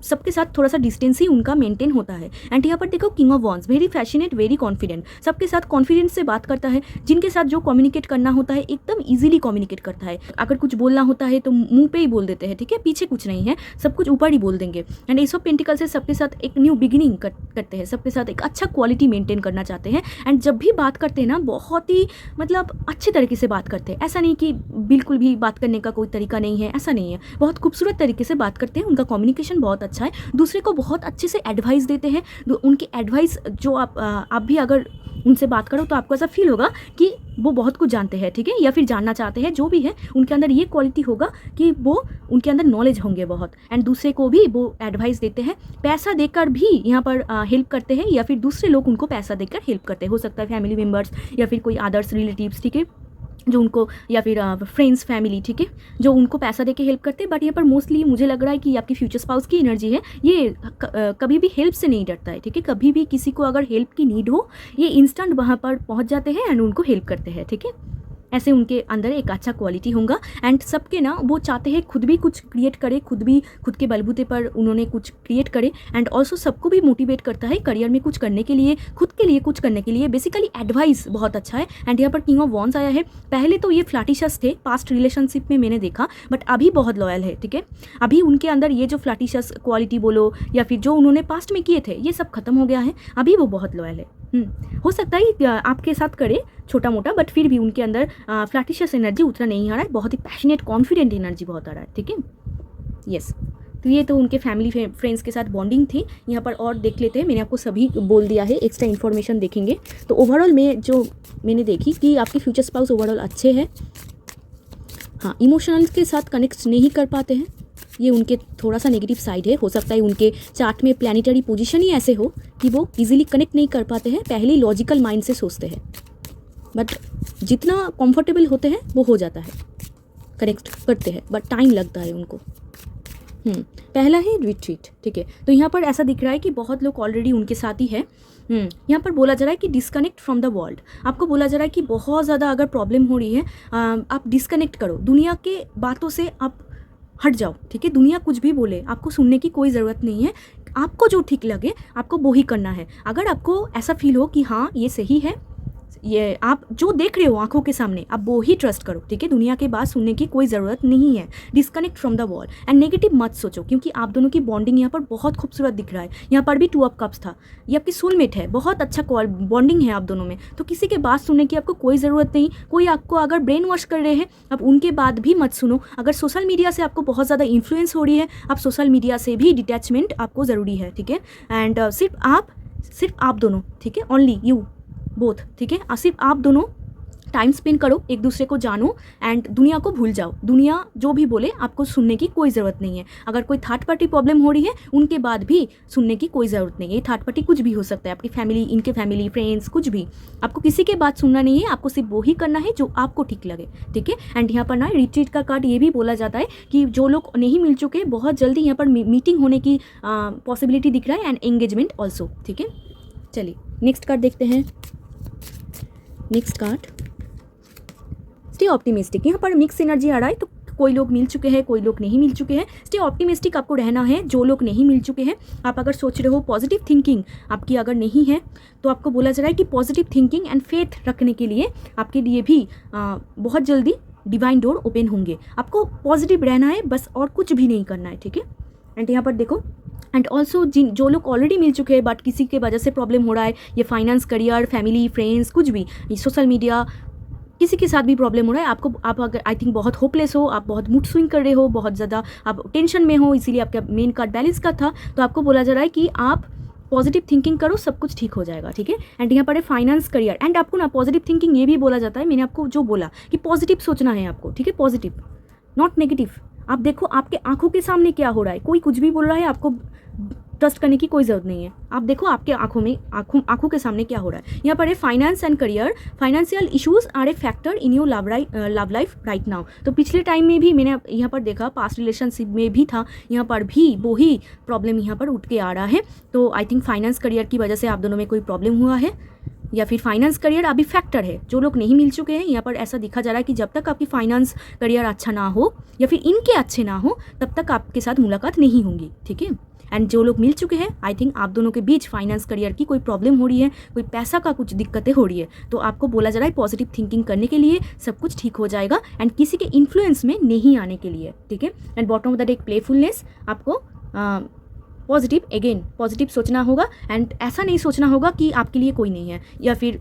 सबके साथ थोड़ा सा डिस्टेंस ही उनका मेंटेन होता है। एंड यहाँ पर देखो king of wands, very passionate, very confident, सबके साथ कॉन्फिडेंस से बात करता है। जिनके साथ जो कम्युनिकेट करना होता है एकदम ईजिली कम्युनिकेट करता है। अगर कुछ बोलना होता है तो मुंह पे ही बोल देते हैं, ठीक है, पीछे कुछ नहीं है, सब कुछ ऊपर ही बोल देंगे। एंड एस ऑफ पेंटिकल्स से सबके साथ एक न्यू बिगिनिंग करते हैं, सबके साथ एक अच्छा क्वालिटी मेंटेन करना चाहते हैं। एंड जब भी बात करते हैं ना बहुत ही मतलब अच्छे तरीके से बात करते हैं, ऐसा नहीं कि बिल्कुल भी बात करने का कोई तरीका नहीं है, ऐसा नहीं है, बहुत खूबसूरत तरीके से बात करते हैं। उनका कम्युनिकेशन बहुत अच्छा है, दूसरे को बहुत अच्छे से एडवाइस देते हैं। उनकी एडवाइस जो आप भी अगर उनसे बात करो तो आपको ऐसा फील होगा कि वो बहुत कुछ जानते हैं, ठीक है, या फिर जानना चाहते हैं, जो भी है उनके अंदर ये क्वालिटी होगा कि वो उनके अंदर नॉलेज होंगे बहुत। एंड दूसरे को भी वो एडवाइस देते हैं, पैसा देकर भी यहाँ पर हेल्प करते हैं, या फिर दूसरे लोग उनको पैसा देकर हेल्प करते हैं, हो सकता है फैमिली मेम्बर्स या फिर कोई अदर्स रिलेटिव्स, ठीक है, जो उनको या फिर फ्रेंड्स फैमिली, ठीक है, जो उनको पैसा देके हेल्प करते हैं। बट यहाँ पर मोस्टली मुझे लग रहा है कि आपकी फ्यूचर स्पाउस की एनर्जी है, ये कभी भी हेल्प से नहीं डरता है, ठीक है। कभी भी किसी को अगर हेल्प की नीड हो, ये इंस्टेंट वहाँ पर पहुँच जाते हैं एंड उनको हेल्प करते हैं, ठीक है। ऐसे उनके अंदर एक अच्छा क्वालिटी होगा। एंड सबके ना वो चाहते हैं खुद भी कुछ क्रिएट करे, खुद के बलबूते पर उन्होंने कुछ क्रिएट करे। एंड ऑल्सो सबको भी मोटिवेट करता है करियर में कुछ करने के लिए, खुद के लिए कुछ करने के लिए। बेसिकली एडवाइस बहुत अच्छा है। एंड यहाँ पर किंग ऑफ वॉन्ड्स आया है। पहले तो ये फ्लैटिशस थे, पास्ट रिलेशनशिप में मैंने देखा, बट अभी बहुत लॉयल है, ठीक है। अभी उनके अंदर ये जो फ्लैटिशस क्वालिटी बोलो या फिर जो उन्होंने पास्ट में किए थे, ये सब खत्म हो गया है, अभी वो बहुत लॉयल है। हो सकता है आपके साथ करे छोटा मोटा, बट फिर भी उनके अंदर फ्लैटिशियस एनर्जी उतना नहीं आ रहा है, बहुत ही पैशनेट कॉन्फिडेंट एनर्जी बहुत आ रहा है, ठीक है। यस, तो ये तो उनके फैमिली फ्रेंड्स के साथ बॉन्डिंग थी। यहाँ पर और देख लेते हैं, मैंने आपको सभी बोल दिया है, एक्स्ट्रा इन्फॉर्मेशन देखेंगे तो ओवरऑल मैंने देखी कि आपके फ्यूचर स्पाउस ओवरऑल अच्छे हैं। हाँ, इमोशनल के साथ कनेक्ट नहीं कर पाते हैं, ये उनके थोड़ा सा नेगेटिव साइड है। हो सकता है उनके चार्ट में प्लैनेटरी पोजीशन ही ऐसे हो कि वो इजीली कनेक्ट नहीं कर पाते हैं, पहले लॉजिकल माइंड से सोचते हैं, बट जितना कंफर्टेबल होते हैं वो हो जाता है, कनेक्ट करते हैं, बट टाइम लगता है उनको। पहला है रिट्रीट, ठीक है। तो यहाँ पर ऐसा दिख रहा है कि बहुत लोग ऑलरेडी उनके साथ ही है। यहाँ पर बोला जा रहा है कि डिस्कनेक्ट फ्रॉम द वर्ल्ड। आपको बोला जा रहा है कि बहुत ज़्यादा अगर प्रॉब्लम हो रही है, आप डिस्कनेक्ट करो, दुनिया के बातों से आप हट जाओ, ठीक है। दुनिया कुछ भी बोले आपको सुनने की कोई ज़रूरत नहीं है, आपको जो ठीक लगे आपको वो ही करना है। अगर आपको ऐसा फील हो कि हाँ ये सही है, ये आप जो देख रहे हो आंखों के सामने आप वो ही ट्रस्ट करो, ठीक है। दुनिया की बात सुनने की कोई ज़रूरत नहीं है। Disconnect from the wall and negative मत सोचो, क्योंकि आप दोनों की बॉन्डिंग यहाँ पर बहुत खूबसूरत दिख रहा है। यहाँ पर भी 2 ऑफ कप्स था, ये आपकी सोलमेट है, बहुत अच्छा बॉन्डिंग है आप दोनों में। तो किसी के बात सुनने की आपको कोई ज़रूरत नहीं। कोई आपको अगर ब्रेन वॉश कर रहे हैं आप उनके बात भी मत सुनो। अगर सोशल मीडिया से आपको बहुत ज़्यादा इन्फ्लुएंस हो रही है, आप सोशल मीडिया से भी डिटैचमेंट आपको ज़रूरी है, ठीक है। एंड सिर्फ आप दोनों, ठीक है, ओनली यू बोथ, ठीक है। सिर्फ आप दोनों टाइम स्पेंड करो, एक दूसरे को जानो एंड दुनिया को भूल जाओ। दुनिया जो भी बोले आपको सुनने की कोई ज़रूरत नहीं है। अगर कोई थर्ड पार्टी प्रॉब्लम हो रही है उनके बाद भी सुनने की कोई ज़रूरत नहीं है। ये थर्ड पार्टी कुछ भी हो सकता है, आपकी फैमिली, इनके फैमिली, फ्रेंड्स, कुछ भी। आपको किसी के बात सुनना नहीं है, आपको सिर्फ वो ही करना है जो आपको ठीक लगे, ठीक है। एंड यहाँ पर ना रिट्रीट का कार्ड ये भी बोला जाता है कि जो लोग नहीं मिल चुके बहुत जल्दी यहाँ पर मीटिंग होने की पॉसिबिलिटी दिख रहा है एंड एंगेजमेंट ऑल्सो, ठीक है। चलिए नेक्स्ट कार्ड देखते हैं। Next card stay optimistic. यहाँ पर मिक्स एनर्जी आ रहा है, तो कोई लोग मिल चुके हैं, कोई लोग नहीं मिल चुके हैं। स्टे ऑप्टिमिस्टिक आपको रहना है। जो लोग नहीं मिल चुके हैं, आप अगर सोच रहे हो पॉजिटिव थिंकिंग आपकी अगर नहीं है तो आपको बोला जा रहा है कि पॉजिटिव थिंकिंग एंड फेथ रखने के लिए आपके लिए भी बहुत जल्दी डिवाइन डोर ओपन होंगे। आपको पॉजिटिव रहना है बस, और कुछ भी नहीं करना है, ठीक है। एंड यहाँ पर देखो, एंड ऑल्सो जो लोग ऑलरेडी मिल चुके हैं बट किसी के वजह से प्रॉब्लम हो रहा है, ये फाइनेंस, करियर, फैमिली, फ्रेंड्स, कुछ भी, सोशल मीडिया, किसी के साथ भी प्रॉब्लम हो रहा है आपको, आप अगर आई थिंक बहुत होपलेस हो, आप बहुत मूड स्विंग कर रहे हो, बहुत ज़्यादा आप टेंशन में हो, इसीलिए आपका मेन कार्ड बैलेंस का था, तो आपको बोला जा रहा है कि आप पॉजिटिव थिंकिंग करो, सब कुछ ठीक हो जाएगा, ठीक है। एंड यहाँ पर है फाइनेंस, करियर। एंड आपको ना पॉजिटिव थिंकिंग ये भी बोला जाता है, मैंने आपको जो बोला कि पॉजिटिव सोचना है आपको, ठीक है, पॉजिटिव नॉट नेगेटिव। आप देखो आपके आंखों के सामने क्या हो रहा है, कोई कुछ भी बोल रहा है, आपको ट्रस्ट करने की कोई ज़रूरत नहीं है। आप देखो आपके आंखों के सामने क्या हो रहा है। यहाँ पर है finance and career. Financial issues are a factor in your love life right now. तो पिछले टाइम में भी मैंने यहाँ पर देखा, पास्ट रिलेशनशिप में भी था, यहाँ पर भी वही प्रॉब्लम यहाँ पर उठ के आ रहा है। तो आई थिंक फाइनेंस करियर की वजह से आप दोनों में कोई प्रॉब्लम हुआ है, या फिर फाइनेंस करियर अभी फैक्टर है। जो लोग नहीं मिल चुके हैं, यहाँ पर ऐसा दिखा जा रहा है कि जब तक आपकी फाइनेंस करियर अच्छा ना हो या फिर इनके अच्छे ना हो तब तक आपके साथ मुलाकात नहीं होंगी, ठीक है। एंड जो लोग मिल चुके हैं, आई थिंक आप दोनों के बीच फाइनेंस करियर की कोई प्रॉब्लम हो रही है, कोई पैसा का कुछ दिक्कतें हो रही है, तो आपको बोला जा रहा है पॉजिटिव थिंकिंग करने के लिए, सब कुछ ठीक हो जाएगा एंड किसी के इन्फ्लुएंस में नहीं आने के लिए, ठीक है। And bottom of the deck playfulness, आपको पॉजिटिव, अगेन पॉजिटिव सोचना होगा एंड ऐसा नहीं सोचना होगा कि आपके लिए कोई नहीं है या फिर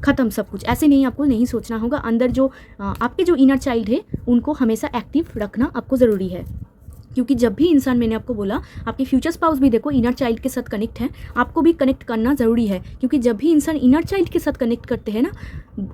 ख़त्म सब कुछ, ऐसे नहीं, आपको नहीं सोचना होगा। अंदर जो आपके जो इनर चाइल्ड है उनको हमेशा एक्टिव रखना आपको ज़रूरी है, क्योंकि जब भी इंसान, मैंने आपको बोला आपके फ्यूचर स्पाउस भी देखो इनर चाइल्ड के साथ कनेक्ट है, आपको भी कनेक्ट करना ज़रूरी है, क्योंकि जब भी इंसान इनर चाइल्ड के साथ कनेक्ट करते हैं ना,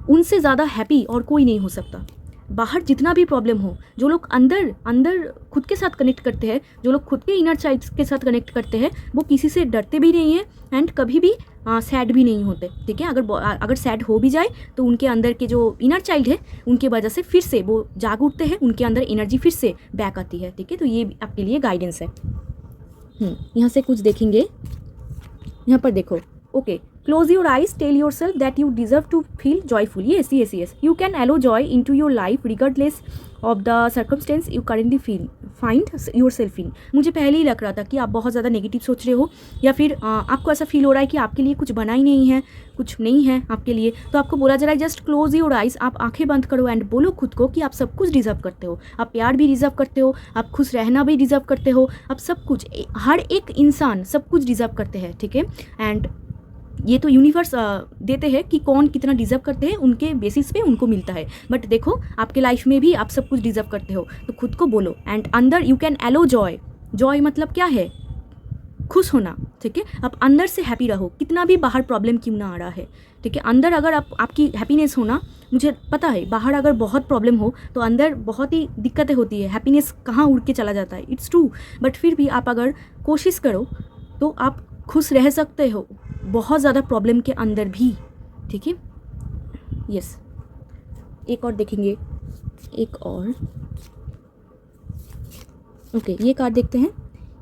उनसे ज़्यादा हैप्पी और कोई नहीं हो सकता। बाहर जितना भी प्रॉब्लम हो, जो लोग अंदर खुद के साथ कनेक्ट करते हैं, जो लोग खुद के इनर चाइल्ड के साथ कनेक्ट करते हैं, वो किसी से डरते भी नहीं हैं एंड कभी भी सैड भी नहीं होते, ठीक है। अगर सैड हो भी जाए तो उनके अंदर के जो इनर चाइल्ड है उनकी वजह से फिर से वो जाग उठते हैं, उनके अंदर एनर्जी फिर से बैक आती है, ठीक है। तो ये आपके लिए गाइडेंस है। यहाँ से कुछ देखेंगे, यहाँ पर देखो, okay, close your eyes, tell yourself that you deserve to feel joyful. Yes. You can allow joy into your life regardless of the circumstance you currently find yourself in. मुझे पहले ही लग रहा था कि आप बहुत ज़्यादा नेगेटिव सोच रहे हो, या फिर आपको ऐसा फील हो रहा है कि आपके लिए कुछ बना ही नहीं है, कुछ नहीं है आपके लिए। तो आपको बोला जा रहा है जस्ट क्लोज योर आइज, आप आंखें बंद करो एंड बोलो खुद को कि आप सब कुछ डिजर्व करते हो, आप प्यार भी डिजर्व करते हो, आप खुश रहना भी डिजर्व करते हो, आप सब कुछ, हर एक इंसान सब कुछ डिजर्व करते हैं, ठीक है। एंड ये तो यूनिवर्स देते हैं कि कौन कितना डिजर्व करते हैं, उनके बेसिस पे उनको मिलता है। बट देखो आपके लाइफ में भी आप सब कुछ डिजर्व करते हो, तो खुद को बोलो एंड अंदर you can allow joy. Joy मतलब क्या है? खुश होना, ठीक है। आप अंदर से हैप्पी रहो, कितना भी बाहर प्रॉब्लम क्यों ना आ रहा है, ठीक है। अंदर अगर आपकी हैप्पीनेस होना, मुझे पता है बाहर अगर बहुत प्रॉब्लम हो तो अंदर बहुत ही दिक्कतें होती है, हैप्पीनेस कहाँ उड़ के चला जाता है, इट्स ट्रू। बट फिर भी आप अगर कोशिश करो तो आप खुश रह सकते हो बहुत ज़्यादा प्रॉब्लम के अंदर भी, ठीक है। यस, एक और देखेंगे, एक और, ओके, ये कार्ड देखते हैं।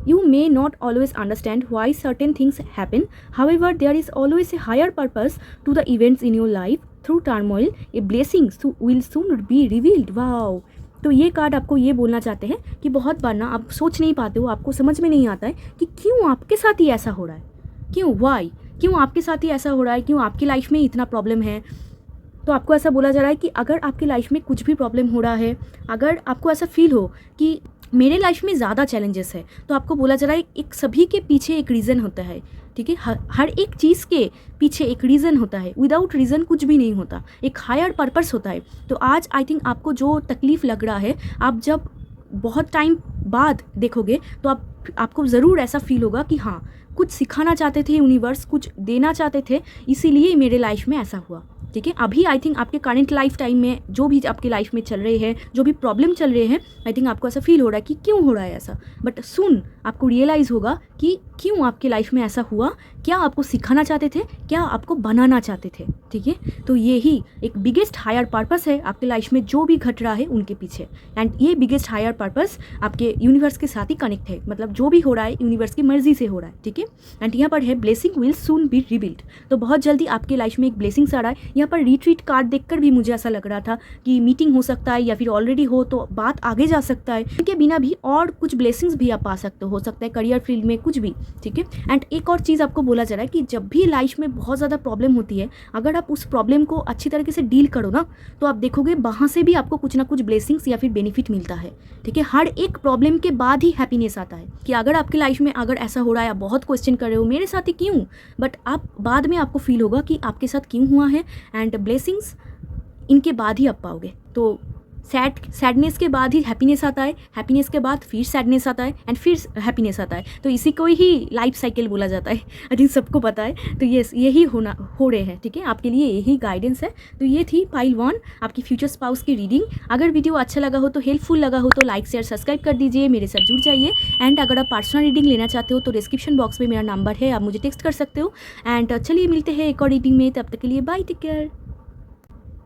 You may not always understand why certain things happen. However, there is always a higher purpose to the events in your life. Through turmoil, a blessing will soon be revealed. Wow! तो ये card आपको ये बोलना चाहते हैं कि बहुत बार ना आप सोच नहीं पाते हो, आपको समझ में नहीं आता है कि क्यों आपके साथ ही ऐसा हो रहा है, क्यों, वाई, क्यों आपके साथ ही ऐसा हो रहा है, क्यों आपकी लाइफ में इतना प्रॉब्लम है, तो आपको ऐसा बोला जा रहा है कि अगर आपकी लाइफ में कुछ भी प्रॉब्लम हो रहा है, अगर आपको ऐसा फील हो कि मेरे लाइफ में ज़्यादा चैलेंजेस है, तो आपको बोला जा रहा है एक सभी के पीछे एक रीज़न होता है, ठीक है। हर एक चीज़ के पीछे एक रीज़न होता है, विदाउट रीज़न कुछ भी नहीं होता, एक हायर पर्पस होता है। तो आज आई थिंक आपको जो तकलीफ़ लग रहा है, आप जब बहुत टाइम बाद देखोगे तो आपको ज़रूर ऐसा फील होगा कि हाँ, कुछ सिखाना चाहते थे यूनिवर्स, कुछ देना चाहते थे, इसीलिए मेरे लाइफ में ऐसा हुआ, ठीक है। अभी आई थिंक आपके करंट लाइफ टाइम में जो भी आपके लाइफ में चल रहे हैं, जो भी प्रॉब्लम चल रहे हैं, आई थिंक आपको ऐसा फील हो रहा है कि क्यों हो रहा है ऐसा, बट सुन आपको रियलाइज़ होगा कि क्यों आपके लाइफ में ऐसा हुआ, क्या आपको सिखाना चाहते थे, क्या आपको बनाना चाहते थे, ठीक है। तो यही एक बिगेस्ट हायर पर्पस है आपके लाइफ में, जो भी घट रहा है उनके पीछे। एंड ये बिगेस्ट हायर पर्पस आपके यूनिवर्स के साथ ही कनेक्ट है, मतलब जो भी हो रहा है यूनिवर्स की मर्जी से हो रहा है, ठीक है। एंड यहाँ पर है blessing will soon be rebuild, तो बहुत जल्दी आपके लाइफ में एक ब्लेसिंग्स आ रहा है। यहाँ पर रिट्रीट कार्ड देखकर भी मुझे ऐसा लग रहा था कि मीटिंग हो सकता है, या फिर ऑलरेडी हो तो बात आगे जा सकता है, इनके बिना भी और कुछ ब्लेसिंग्स भी आप पा सकते हो सकता है करियर फील्ड में कुछ भी, ठीक है। एंड एक और चीज़ आपको बोला जा रहा है कि जब भी लाइफ में बहुत ज़्यादा प्रॉब्लम होती है, अगर आप उस प्रॉब्लम को अच्छी तरीके से डील करो ना, तो आप देखोगे वहाँ से भी आपको कुछ ना कुछ ब्लेसिंग्स या फिर बेनिफिट मिलता है, ठीक है। हर एक प्रॉब्लम के बाद ही हैप्पीनेस आता है, कि अगर आपकी लाइफ में अगर ऐसा हो रहा है, आप बहुत क्वेश्चन कर रहे हो मेरे साथ ही क्यों, बट आप बाद में आपको फील होगा कि आपके साथ क्यों हुआ है, एंड ब्लेसिंग्स इनके बाद ही आप पाओगे। तो सैडनेस के बाद ही हैप्पीनेस आता है, हैप्पीनेस के बाद फिर सैडनेस आता है, एंड फिर हैप्पीनेस आता है। तो इसी को ही लाइफ साइकिल बोला जाता है, आई थिंक सबको पता है। तो यही हो रहे हैं, ठीक है, आपके लिए यही गाइडेंस है। तो ये थी पाइल 1 आपकी फ्यूचर स्पाउस की रीडिंग। अगर वीडियो अच्छा लगा हो तो, हेल्पफुल लगा हो तो लाइक शेयर सब्सक्राइब कर दीजिए, मेरे साथ जुड़ जाइए। एंड अगर आप पर्सनल रीडिंग लेना चाहते हो तो डिस्क्रिप्शन बॉक्स में मेरा नंबर है, आप मुझे टेक्स्ट कर सकते हो। एंड चलिए मिलते हैं एक और रीडिंग में, तब तक के लिए bye, take care.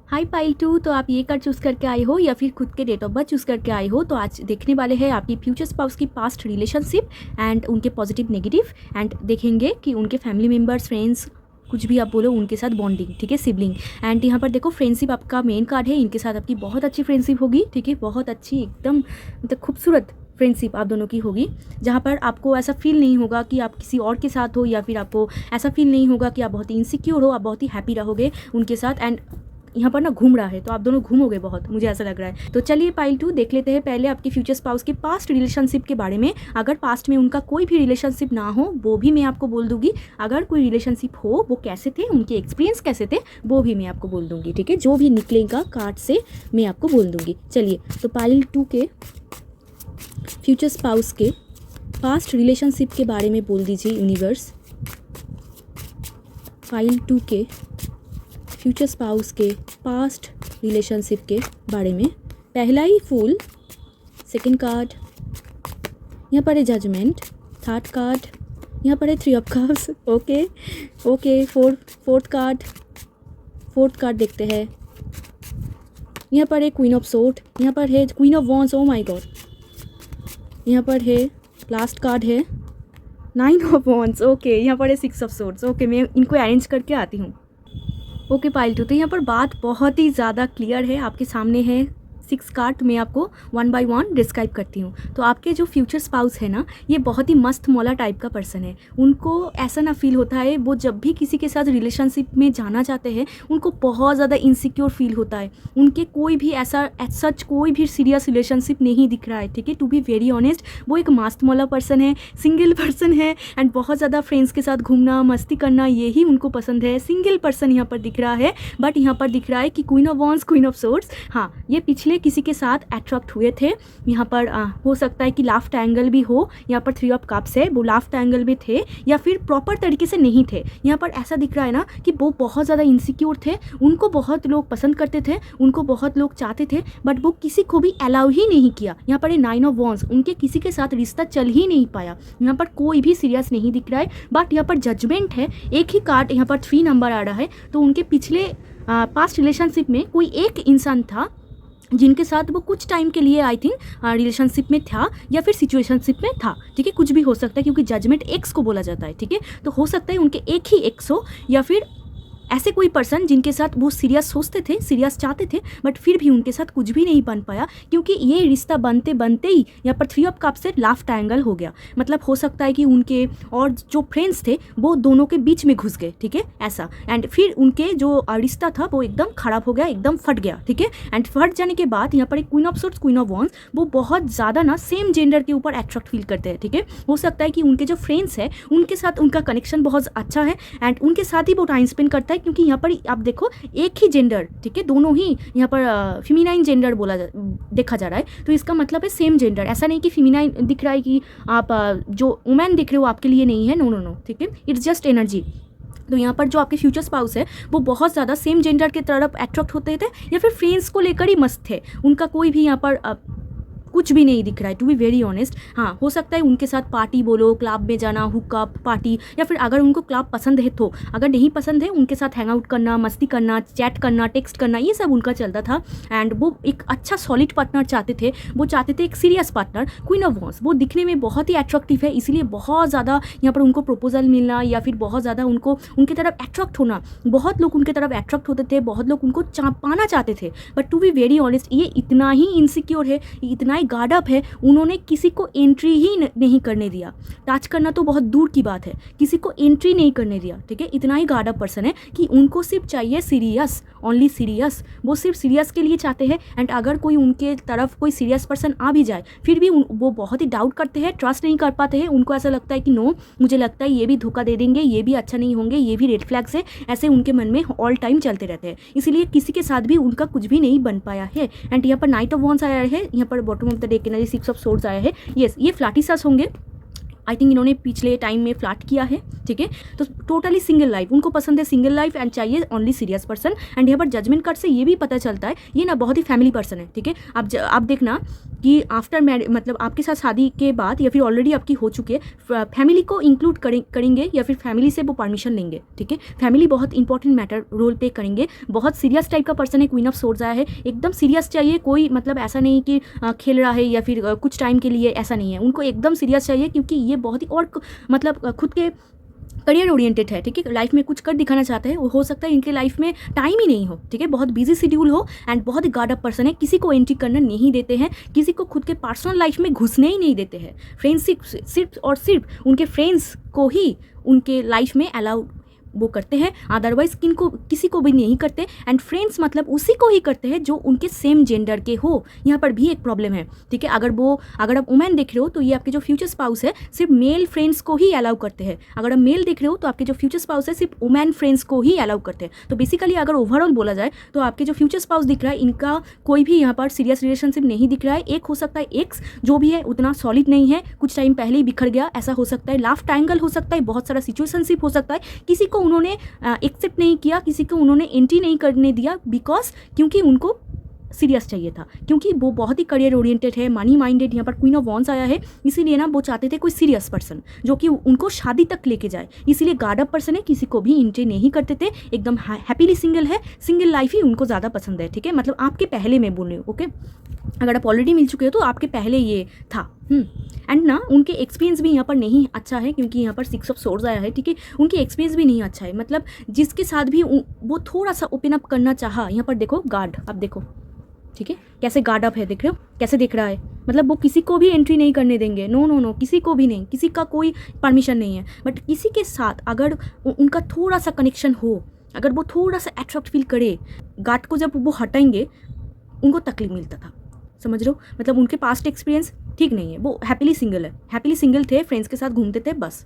Hi pile 2, तो आप ये कार्ड चूज़ करके आए हो या फिर खुद के डेट ऑफ बर्थ चूज़ करके आए हो, तो आज देखने वाले हैं आपकी फ्यूचर स्पाउस की पास्ट रिलेशनशिप एंड उनके पॉजिटिव नेगेटिव, एंड देखेंगे कि उनके फैमिली मेम्बर्स, फ्रेंड्स, कुछ भी आप बोलो, उनके साथ बॉन्डिंग, ठीक है, सिबलिंग। एंड यहाँ पर देखो फ्रेंडशिप आपका मेन कार्ड है, इनके साथ आपकी बहुत अच्छी फ्रेंडशिप होगी, ठीक है, बहुत अच्छी, एकदम मतलब खूबसूरत फ्रेंडशिप आप दोनों की होगी, जहाँ पर आपको ऐसा फील नहीं होगा कि आप किसी और के साथ हो, या फिर आपको ऐसा फील नहीं होगा कि आप बहुत ही इनसिक्योर हो, आप बहुत ही हैप्पी रहोगे उनके साथ। एंड यहाँ पर ना घूम रहा है, तो आप दोनों घूमोगे बहुत, मुझे ऐसा लग रहा है। तो चलिए पाइल 2 देख लेते हैं पहले आपके फ्यूचर स्पाउस के पास्ट रिलेशनशिप के बारे में। अगर पास्ट में उनका कोई भी रिलेशनशिप ना हो वो भी मैं आपको बोल दूंगी, अगर कोई रिलेशनशिप हो वो कैसे थे, उनके एक्सपीरियंस कैसे थे, वो भी मैं आपको बोल दूंगी, ठीक है। जो भी निकलेगा कार्ड से मैं आपको बोल दूंगी। चलिए, तो पाइल 2 के फ्यूचर स्पाउस के पास्ट रिलेशनशिप के बारे में बोल दीजिए यूनिवर्स। पाइल 2 के फ्यूचर स्पाउस के पास्ट रिलेशनशिप के बारे में। पहला ही फूल, सेकंड कार्ड, यहाँ पर है जजमेंट, थर्ड कार्ड, यहाँ पर है 3 of cups, okay, fourth card देखते हैं। यहाँ पर है क्वीन ऑफ सोर्ड, यहाँ पर है queen of wands, oh my God, यहाँ पर है लास्ट कार्ड है 9 ऑफ वॉन्ड्स, ओके, यहाँ पर है 6 ऑफ सोर्ड्स, ओके, मैं इनको अरेंज करके आती हूँ। ओके पाइल 2, तो यहाँ पर बात बहुत ही ज़्यादा क्लियर है, आपके सामने है 6 कार्ड, मैं आपको 1 बाय 1 डिस्क्राइब करती हूँ। तो आपके जो फ्यूचर स्पाउस है ना, ये बहुत ही मस्त मौला टाइप का पर्सन है। उनको ऐसा ना फील होता है, वो जब भी किसी के साथ रिलेशनशिप में जाना चाहते हैं उनको बहुत ज़्यादा इनसिक्योर फील होता है। उनके कोई भी ऐसा सच कोई भी सीरियस रिलेशनशिप नहीं दिख रहा है, ठीक है। टू बी वेरी ऑनेस्ट, वो एक मस्त मौला पर्सन है, सिंगल पर्सन है, एंड बहुत ज़्यादा फ्रेंड्स के साथ घूमना, मस्ती करना, यही उनको पसंद है। सिंगल पर्सन यहाँ पर दिख रहा है, बट यहाँ पर दिख रहा है कि queen of wands, queen of swords, हाँ, ये पिछले किसी के साथ अट्रैक्ट हुए थे। यहाँ पर हो सकता है कि लाफ ट्रायंगल भी हो, यहाँ पर 3 ऑफ कप्स है, वो लाफ ट्रायंगल में थे या फिर प्रॉपर तरीके से नहीं थे। यहाँ पर ऐसा दिख रहा है ना कि वो बहुत ज़्यादा इनसिक्योर थे, उनको बहुत लोग पसंद करते थे, उनको बहुत लोग चाहते थे, बट वो किसी को भी अलाउ ही नहीं किया। यहाँ पर 9 ऑफ वॉन्ड्स, उनके किसी के साथ रिश्ता चल ही नहीं पाया, यहाँ पर कोई भी सीरियस नहीं दिख रहा है। बट यहाँ पर जजमेंट है, एक ही कार्ड यहाँ पर 3 नंबर आ रहा है। तो उनके पिछले पास्ट रिलेशनशिप में कोई एक इंसान था जिनके साथ वो कुछ टाइम के लिए आई थिंक रिलेशनशिप में था या फिर सिचुएशनशिप में था, ठीक है, कुछ भी हो सकता है क्योंकि जजमेंट एक्स को बोला जाता है, ठीक है। तो हो सकता है उनके एक ही एक्स हो या फिर ऐसे कोई पर्सन जिनके साथ वो सीरियस सोचते थे, सीरियस चाहते थे, बट फिर भी उनके साथ कुछ भी नहीं बन पाया, क्योंकि ये रिश्ता बनते बनते ही यहाँ पर 3 ऑफ कप से लव ट्रायंगल हो गया। मतलब हो सकता है कि उनके और जो फ्रेंड्स थे वो दोनों के बीच में घुस गए, ठीक है, ऐसा। एंड फिर उनके जो रिश्ता था वो एकदम ख़राब हो गया, एकदम फट गया, ठीक है। एंड फट जाने के बाद यहाँ पर एक queen of swords, queen of wands, वो बहुत ज़्यादा ना सेम जेंडर के ऊपर अट्रैक्ट फील करते हैं, ठीक है। हो सकता है कि उनके जो फ्रेंड्स हैं उनके साथ उनका कनेक्शन बहुत अच्छा है एंड उनके साथ ही वो टाइम स्पेंड करता है, क्योंकि यहाँ पर आप देखो एक ही जेंडर, ठीक है, दोनों ही यहाँ पर फेमिनाइन जेंडर देखा जा रहा है। तो इसका मतलब है सेम जेंडर, ऐसा नहीं कि फेमिनाइन दिख रहा है कि आप जो वुमेन दिख रहे हो आपके लिए नहीं है, नो नो नो, ठीक है, इट्स जस्ट एनर्जी। तो यहाँ पर जो आपके फ्यूचर स्पाउस है वो बहुत ज़्यादा सेम जेंडर की तरफ अट्रैक्ट होते थे या फिर फ्रेंड्स को लेकर ही मस्त थे, उनका कोई भी यहाँ पर कुछ भी नहीं दिख रहा है, टू बी वेरी ऑनेस्ट। हाँ, हो सकता है उनके साथ पार्टी बोलो, क्लब में जाना, हुकअप पार्टी, या फिर अगर उनको क्लब पसंद है तो, अगर नहीं पसंद है उनके साथ हैंग आउट करना, मस्ती करना, चैट करना, टेक्स्ट करना, ये सब उनका चलता था। एंड वो एक अच्छा सॉलिड पार्टनर चाहते थे, वो चाहते थे एक serious partner. Queen of wands वो दिखने में बहुत ही अट्रैक्टिव है, इसीलिए बहुत ज़्यादा यहाँ पर उनको प्रपोजल मिलना या फिर बहुत ज़्यादा उनको उनकी तरफ अट्रैक्ट होना, बहुत लोग उनके तरफ अट्रैक्ट होते थे, बहुत लोग उनको पाना चाहते थे। But to be very honest, ये इतना ही इनसिक्योर है, इतना ही गार्ड अप है, उन्होंने किसी को एंट्री ही नहीं करने दिया। टच करना तो बहुत दूर की बात है, किसी को एंट्री नहीं करने दिया, ठीक है। इतना ही गार्ड अप पर्सन है कि उनको सिर्फ चाहिए सीरियस, ओनली सीरियस, वो सिर्फ सीरियस के लिए चाहते हैं। एंड अगर कोई उनके तरफ कोई सीरियस पर्सन आ भी जाए फिर भी वो बहुत ही डाउट करते हैं, ट्रस्ट नहीं कर पाते हैं। उनको ऐसा लगता है कि नो, मुझे लगता है ये भी धोखा दे देंगे, ये भी अच्छा नहीं होंगे, ये भी रेड फ्लैग्स है, ऐसे उनके मन में ऑल टाइम चलते रहते हैं। इसीलिए किसी के साथ भी उनका कुछ भी नहीं बन पाया है। एंड यहाँ पर नाइट ऑफ वॉन्ड्स आया है, यहाँ पर bottom of the deck energy 6 of swords आया है। यस, ये फ्लैटिसस होंगे, आई थिंक इन्होंने पिछले टाइम में फ्लैट किया है, ठीक है। तो टोटली सिंगल लाइफ, उनको पसंद है सिंगल लाइफ एंड चाहिए ओनली सीरियस पर्सन। एंड यहाँ पर जजमेंट कार्ड से ये भी पता चलता है ये ना बहुत ही फैमिली पर्सन है, ठीक है। आप देखना कि आफ्टर मैरिज, मतलब आपके साथ शादी के बाद या फिर ऑलरेडी आपकी हो चुकी है, फैमिली को इंक्लूड करेंगे या फिर फैमिली से वो परमिशन लेंगे, ठीक है। फैमिली बहुत इंपॉर्टेंट मैटर रोल प्ले करेंगे। बहुत सीरियस टाइप का पर्सन है, क्वीन ऑफ सोर्ड्स आया है, एकदम सीरियस चाहिए, कोई मतलब ऐसा नहीं कि खेल रहा है या फिर कुछ टाइम के लिए, ऐसा नहीं है, उनको एकदम सीरियस चाहिए, क्योंकि ये बहुत ही और मतलब खुद के करियर ओरिएंटेड है, ठीक है, लाइफ में कुछ कर दिखाना चाहते हैं। हो सकता है इनके लाइफ में टाइम ही नहीं हो, ठीक है, बहुत बिजी शेड्यूल हो एंड बहुत ही गार्ड अप पर्सन है, किसी को एंट्री करना नहीं देते हैं, किसी को खुद के पर्सनल लाइफ में घुसने ही नहीं देते हैं। फ्रेंडशिप सिर्फ और सिर्फ उनके फ्रेंड्स को ही उनके लाइफ में अलाउ वो करते हैं, अदरवाइज किसी को भी नहीं करते। एंड फ्रेंड्स मतलब उसी को ही करते हैं जो उनके सेम जेंडर के हो। यहाँ पर भी एक प्रॉब्लम है, ठीक है। अगर आप वुमेन देख रहे हो तो ये आपके जो फ्यूचर स्पाउस है सिर्फ मेल फ्रेंड्स को ही अलाउ करते हैं। अगर आप मेल देख रहे हो तो आपके जो फ्यूचर स्पाउस है सिर्फ वुमेन फ्रेंड्स को ही अलाउ करते हैं। तो बेसिकली अगर ओवरऑल बोला जाए तो आपके जो फ्यूचर स्पाउस दिख रहा है इनका कोई भी यहाँ पर सीरियस रिलेशनशिप नहीं दिख रहा है। एक हो सकता है एक्स जो भी है उतना सॉलिड नहीं है, कुछ टाइम पहले ही बिखर गया, ऐसा हो सकता है। लव ट्रायंगल हो सकता है, बहुत सारा सिचुएशनशिप हो सकता है, किसी को उन्होंने एक्सेप्ट नहीं किया, किसी को उन्होंने एंट्री नहीं करने दिया, बिकॉज क्योंकि उनको सीरियस चाहिए था, क्योंकि वो बहुत ही करियर ओरिएंटेड है, मनी माइंडेड। यहाँ पर क्वीन ऑफ वॉन्ड्स आया है, इसीलिए ना वो चाहते थे कोई सीरियस पर्सन जो कि उनको शादी तक लेके जाए, इसीलिए गार्ड अप पर्सन है, किसी को भी एंट्री नहीं करते थे, एकदम हैप्पीली सिंगल है, सिंगल लाइफ ही उनको ज़्यादा पसंद है, ठीक है। मतलब आपके पहले में बोल रही हूँ, ओके। अगर आप ऑलरेडी मिल चुके हो तो आपके पहले ये था। एंड ना उनके एक्सपीरियंस भी यहाँ पर नहीं अच्छा है, क्योंकि यहाँ पर 6 ऑफ सोर्ड्स आया है, ठीक है। उनके एक्सपीरियंस भी नहीं अच्छा है, मतलब जिसके साथ भी वो थोड़ा सा ओपन अप करना चाहा, यहाँ पर देखो गार्ड, आप देखो, ठीक है, कैसे गार्ड अप है, देख रहे हो कैसे दिख रहा है। मतलब वो किसी को भी एंट्री नहीं करने देंगे, नो नो नो, किसी को भी नहीं, किसी का कोई परमिशन नहीं है। बट किसी के साथ अगर उनका थोड़ा सा कनेक्शन हो, अगर वो थोड़ा सा अट्रैक्ट फील करे, गार्ड को जब वो हटाएंगे उनको तकलीफ मिलता था, समझ रहे हो। मतलब उनके पास्ट एक्सपीरियंस ठीक नहीं है, वो हैप्पीली सिंगल है, हैप्पीली सिंगल थे, फ्रेंड्स के साथ घूमते थे, बस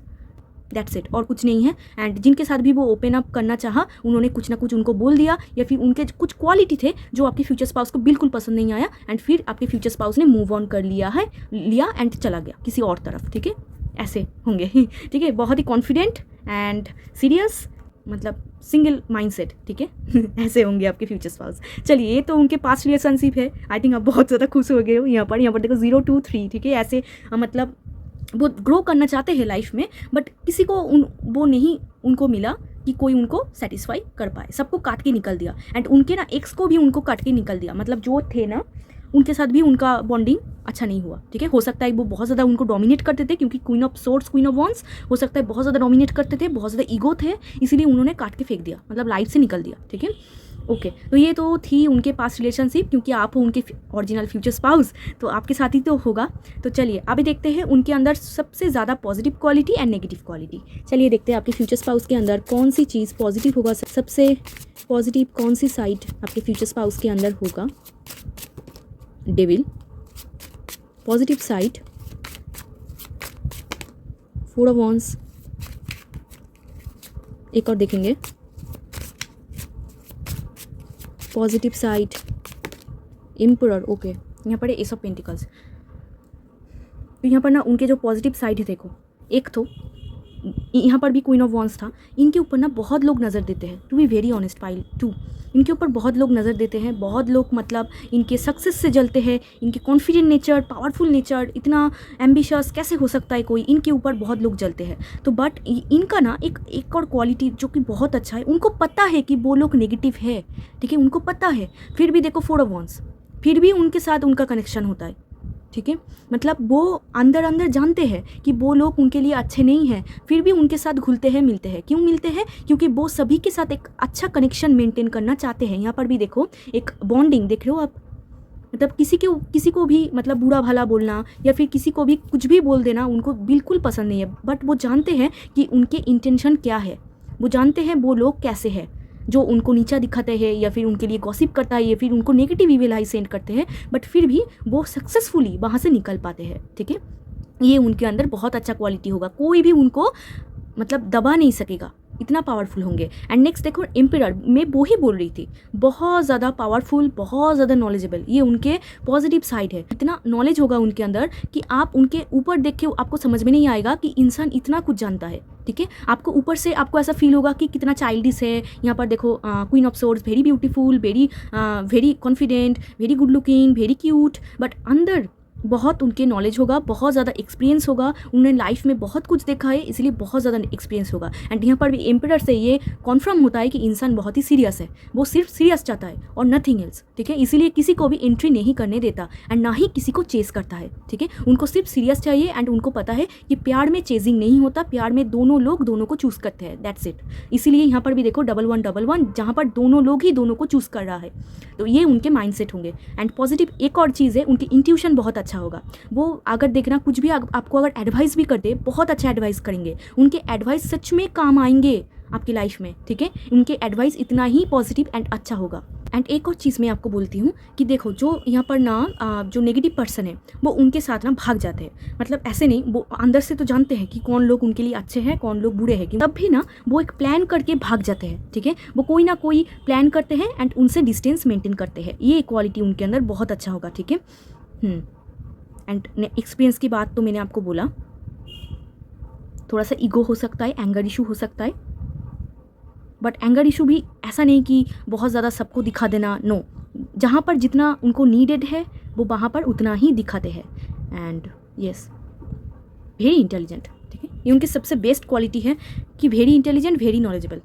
दैट्स इट, और कुछ नहीं है। एंड जिनके साथ भी वो ओपन अप करना चाहा उन्होंने कुछ ना कुछ उनको बोल दिया, या फिर उनके कुछ क्वालिटी थे जो आपके फ्यूचर स्पाउस को बिल्कुल पसंद नहीं आया, एंड फिर आपके फ्यूचर स्पाउस ने मूव ऑन कर लिया एंड चला गया किसी और तरफ, ठीक है। ऐसे होंगे, ठीक है, बहुत ही कॉन्फिडेंट एंड सीरियस, मतलब सिंगल माइंडसेट, ठीक है। ऐसे होंगे आपके फ्यूचर स्पाउस। चलिए, ये तो उनके पास्ट रिलेशनशिप है। आई थिंक आप बहुत ज़्यादा खुश हो गए हो। यहाँ पर देखो 0 2 3, ठीक है। ऐसे मतलब वो ग्रो करना चाहते हैं लाइफ में, बट किसी को वो नहीं उनको मिला कि कोई उनको सेटिस्फाई कर पाए, सबको काट के निकल दिया। एंड उनके ना एक्स को भी उनको काट के निकल दिया, मतलब जो थे ना उनके साथ भी उनका बॉन्डिंग अच्छा नहीं हुआ, ठीक है। हो सकता है वो बहुत ज़्यादा उनको डोमिनेट करते थे, क्योंकि queen of swords queen of wands, हो सकता है बहुत ज़्यादा डोमिनेट करते थे, बहुत ज़्यादा ईगो थे, इसीलिए उन्होंने काट के फेंक दिया, मतलब लाइफ से निकल दिया, ठीक है। ओके, तो ये तो थी उनके पास रिलेशनशिप, क्योंकि आप हो उनके ओरिजिनल फ्यूचर स्पाउस, तो आपके साथ ही तो होगा। तो चलिए अभी देखते हैं उनके अंदर सबसे ज़्यादा positive quality and negative quality. चलिए देखते हैं आपके फ्यूचर स्पाउस के अंदर कौन सी चीज़ पॉजिटिव होगा, सबसे पॉजिटिव कौन सी साइड आपके फ्यूचर स्पाउस के अंदर होगा। Devil, positive side, 4 of wands, एक और देखेंगे पॉजिटिव साइड, एम्परर। ओके, यहाँ पर है एस ऑफ पेंटिकल्स। तो यहाँ पर ना उनके जो पॉजिटिव साइड है, देखो एक तो यहाँ पर भी क्वीन ऑफ वॉन्ड्स था। इनके ऊपर ना बहुत लोग नज़र देते हैं, to be very honest pile 2, इनके ऊपर बहुत लोग नज़र देते हैं, बहुत लोग मतलब इनके सक्सेस से जलते हैं, इनके कॉन्फिडेंट नेचर, पावरफुल नेचर, इतना एम्बिशियस कैसे हो सकता है कोई, इनके ऊपर बहुत लोग जलते हैं। तो बट इनका ना एक और क्वालिटी जो कि बहुत अच्छा है, उनको पता है कि वो लोग नेगेटिव है, ठीक है, उनको पता है, फिर भी देखो 4 ऑफ वॉन्ड्स, फिर भी उनके साथ उनका कनेक्शन होता है, ठीक है। मतलब वो अंदर अंदर जानते हैं कि वो लोग उनके लिए अच्छे नहीं हैं, फिर भी उनके साथ घुलते हैं, मिलते हैं। क्यों मिलते हैं? क्योंकि वो सभी के साथ एक अच्छा कनेक्शन मेंटेन करना चाहते हैं। यहाँ पर भी देखो एक बॉन्डिंग देख रहे हो आप, मतलब किसी को भी मतलब बुरा भला बोलना या फिर किसी को भी कुछ भी बोल देना उनको बिल्कुल पसंद नहीं है, बट वो जानते हैं कि उनके इंटेंशन क्या है, वो जानते हैं वो लोग कैसे हैं, जो उनको नीचा दिखाते हैं या फिर उनके लिए गॉसिप करता है या फिर उनको नेगेटिव ईमेल आई सेंड करते हैं, बट फिर भी वो सक्सेसफुली वहाँ से निकल पाते हैं, ठीक है। ये उनके अंदर बहुत अच्छा क्वालिटी होगा, कोई भी उनको मतलब दबा नहीं सकेगा, इतना पावरफुल होंगे। एंड नेक्स्ट देखो एम्परर, मैं वो ही बोल रही थी, बहुत ज़्यादा पावरफुल, बहुत ज़्यादा नॉलेजेबल, ये उनके पॉजिटिव साइड है। इतना नॉलेज होगा उनके अंदर कि आप उनके ऊपर देख के आपको समझ में नहीं आएगा कि इंसान इतना कुछ जानता है, ठीक है। आपको ऊपर से आपको ऐसा फील होगा कि कितना चाइल्डिश है। यहाँ पर देखो queen of swords, very beautiful, very confident, very good looking, very cute, but अंदर बहुत उनके नॉलेज होगा, बहुत ज़्यादा एक्सपीरियंस होगा, उन्होंने लाइफ में बहुत कुछ देखा है, इसलिए बहुत ज़्यादा एक्सपीरियंस होगा। एंड यहाँ पर भी एम्परर से ये कॉन्फर्म होता है कि इंसान बहुत ही सीरियस है, वो सिर्फ सीरियस चाहता है और नथिंग एल्स, ठीक है। इसीलिए किसी को भी एंट्री नहीं करने देता एंड ना ही किसी को चेस करता है, ठीक है। उनको सिर्फ सीरियस चाहिए एंड उनको पता है कि प्यार में चेजिंग नहीं होता, प्यार में दोनों लोग दोनों को चूज़ करते हैं, दैट्स इट। इसीलिए यहाँ पर भी देखो 1111, जहाँ पर दोनों लोग ही दोनों को चूज़ कर रहा है, तो ये उनके माइंडसेट होंगे। एंड पॉजिटिव एक और चीज़ है, उनकी इंट्यूशन बहुत अच्छा होगा। वो अगर देखना कुछ भी आपको अगर एडवाइस भी करते, बहुत अच्छा एडवाइस करेंगे, उनके एडवाइस सच में काम आएंगे आपकी लाइफ में, ठीक है। उनके एडवाइस इतना ही पॉजिटिव एंड अच्छा होगा। एंड एक और चीज़ मैं आपको बोलती हूँ कि देखो जो यहाँ पर ना जो नेगेटिव पर्सन है वो उनके साथ ना भाग जाते हैं, मतलब ऐसे नहीं, वो अंदर से तो जानते हैं कि कौन लोग उनके लिए अच्छे हैं, कौन लोग बुरे हैं, तब भी ना वो एक प्लान करके भाग जाते हैं, ठीक है। वो कोई ना कोई प्लान करते हैं एंड उनसे डिस्टेंस मेंटेन करते हैं, ये क्वालिटी उनके अंदर बहुत अच्छा होगा, ठीक है। एंड एक्सपीरियंस की बात तो मैंने आपको बोला, थोड़ा सा ईगो हो सकता है, एंगर इशू हो सकता है, बट एंगर इशू भी ऐसा नहीं कि बहुत ज़्यादा सबको दिखा देना, नो, जहाँ पर जितना उनको नीडेड है वो वहाँ पर उतना ही दिखाते हैं। एंड यस, वेरी इंटेलिजेंट, ठीक है, ये उनकी सबसे बेस्ट क्वालिटी है कि वेरी इंटेलिजेंट, वेरी नॉलेजेबल।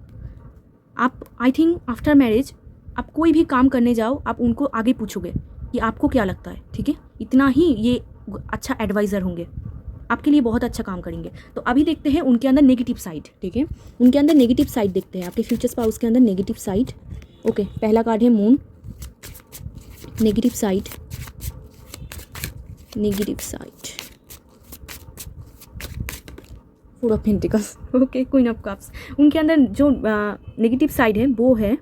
आप आई थिंक आफ्टर मैरिज आप कोई भी काम करने जाओ, आप उनको आगे पूछोगे कि आपको क्या लगता है, ठीक है, इतना ही ये अच्छा एडवाइज़र होंगे, आपके लिए बहुत अच्छा काम करेंगे। तो अभी देखते हैं उनके अंदर नेगेटिव साइड, ठीक है, उनके अंदर नेगेटिव साइड देखते हैं, आपके फ्यूचर स्पाउस के अंदर नेगेटिव साइड। ओके, पहला कार्ड है moon, negative side, negative side, 4 of pentacles, okay, queen of cups. उनके अंदर जो नेगेटिव साइड है वो है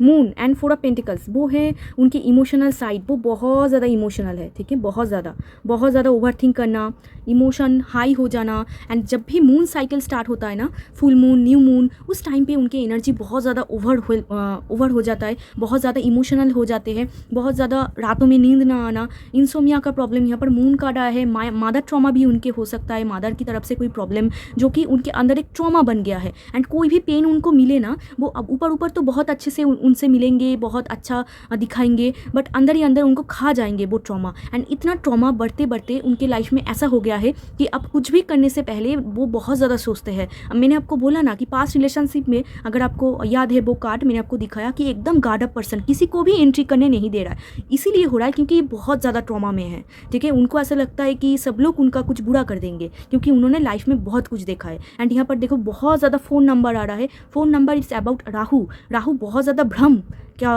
मून एंड 4 ऑफ पेंटिकल्स, वो है उनकी इमोशनल साइड, वो बहुत ज़्यादा इमोशनल है, ठीक है, बहुत ज़्यादा ओवरथिंक करना, इमोशन हाई हो जाना। एंड जब भी मून साइकिल स्टार्ट होता है ना, फुल मून, न्यू मून, उस टाइम पे उनकी एनर्जी बहुत ज़्यादा ओवर हो जाता है, बहुत ज़्यादा इमोशनल हो जाते हैं, बहुत ज़्यादा रातों में नींद ना आना, इंसोमिया का प्रॉब्लम यहाँ पर मून कार्ड आया है। मादर ट्रॉमा भी उनके हो सकता है, मादर की तरफ से कोई प्रॉब्लम जो कि उनके अंदर एक ट्रॉमा बन गया है। एंड कोई भी पेन उनको मिले ना, वो अब ऊपर तो बहुत अच्छे से उनसे मिलेंगे, बहुत अच्छा दिखाएंगे, बट अंदर ही अंदर उनको खा जाएंगे वो ट्रॉमा। एंड इतना ट्रॉमा बढ़ते बढ़ते उनके लाइफ में ऐसा हो गया है कि अब कुछ भी करने से पहले वो बहुत ज़्यादा सोचते हैं। अब मैंने आपको बोला ना कि पास्ट रिलेशनशिप में, अगर आपको याद है वो कार्ड मैंने आपको दिखाया कि एकदम गार्ड अप पर्सन, किसी को भी एंट्री करने नहीं दे रहा है। इसीलिए हो रहा है क्योंकि ये बहुत ज़्यादा ट्रॉमा में है, ठीक है। उनको ऐसा लगता है कि सब लोग उनका कुछ बुरा कर देंगे क्योंकि उन्होंने लाइफ में बहुत कुछ देखा है। एंड यहाँ पर देखो बहुत ज़्यादा फ़ोन नंबर आ रहा है। Phone number it's about Rahu. Rahu बहुत ज़्यादा भ्रम क्या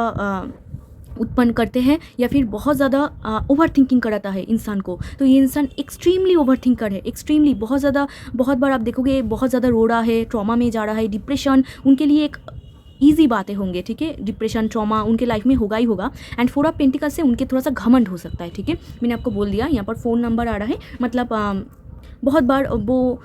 उत्पन्न करते हैं या फिर बहुत ज़्यादा ओवर थिंकिंग कराता है इंसान को। तो ये इंसान एक्सट्रीमली ओवर थिंकर है, एक्सट्रीमली बहुत ज़्यादा। बहुत बार आप देखोगे बहुत ज़्यादा रो रहा है, ट्रॉमा में जा रहा है, डिप्रेशन उनके लिए एक ईजी बातें होंगे, ठीक है। डिप्रेशन ट्रॉमा उनके लाइफ में होगा ही होगा। एंड 4 ऑफ पेंटिकल से उनके थोड़ा सा घमंड हो सकता है, ठीक है। मैंने आपको बोल दिया। यहाँ पर फ़ोन नंबर आ रहा है, मतलब बहुत बार वो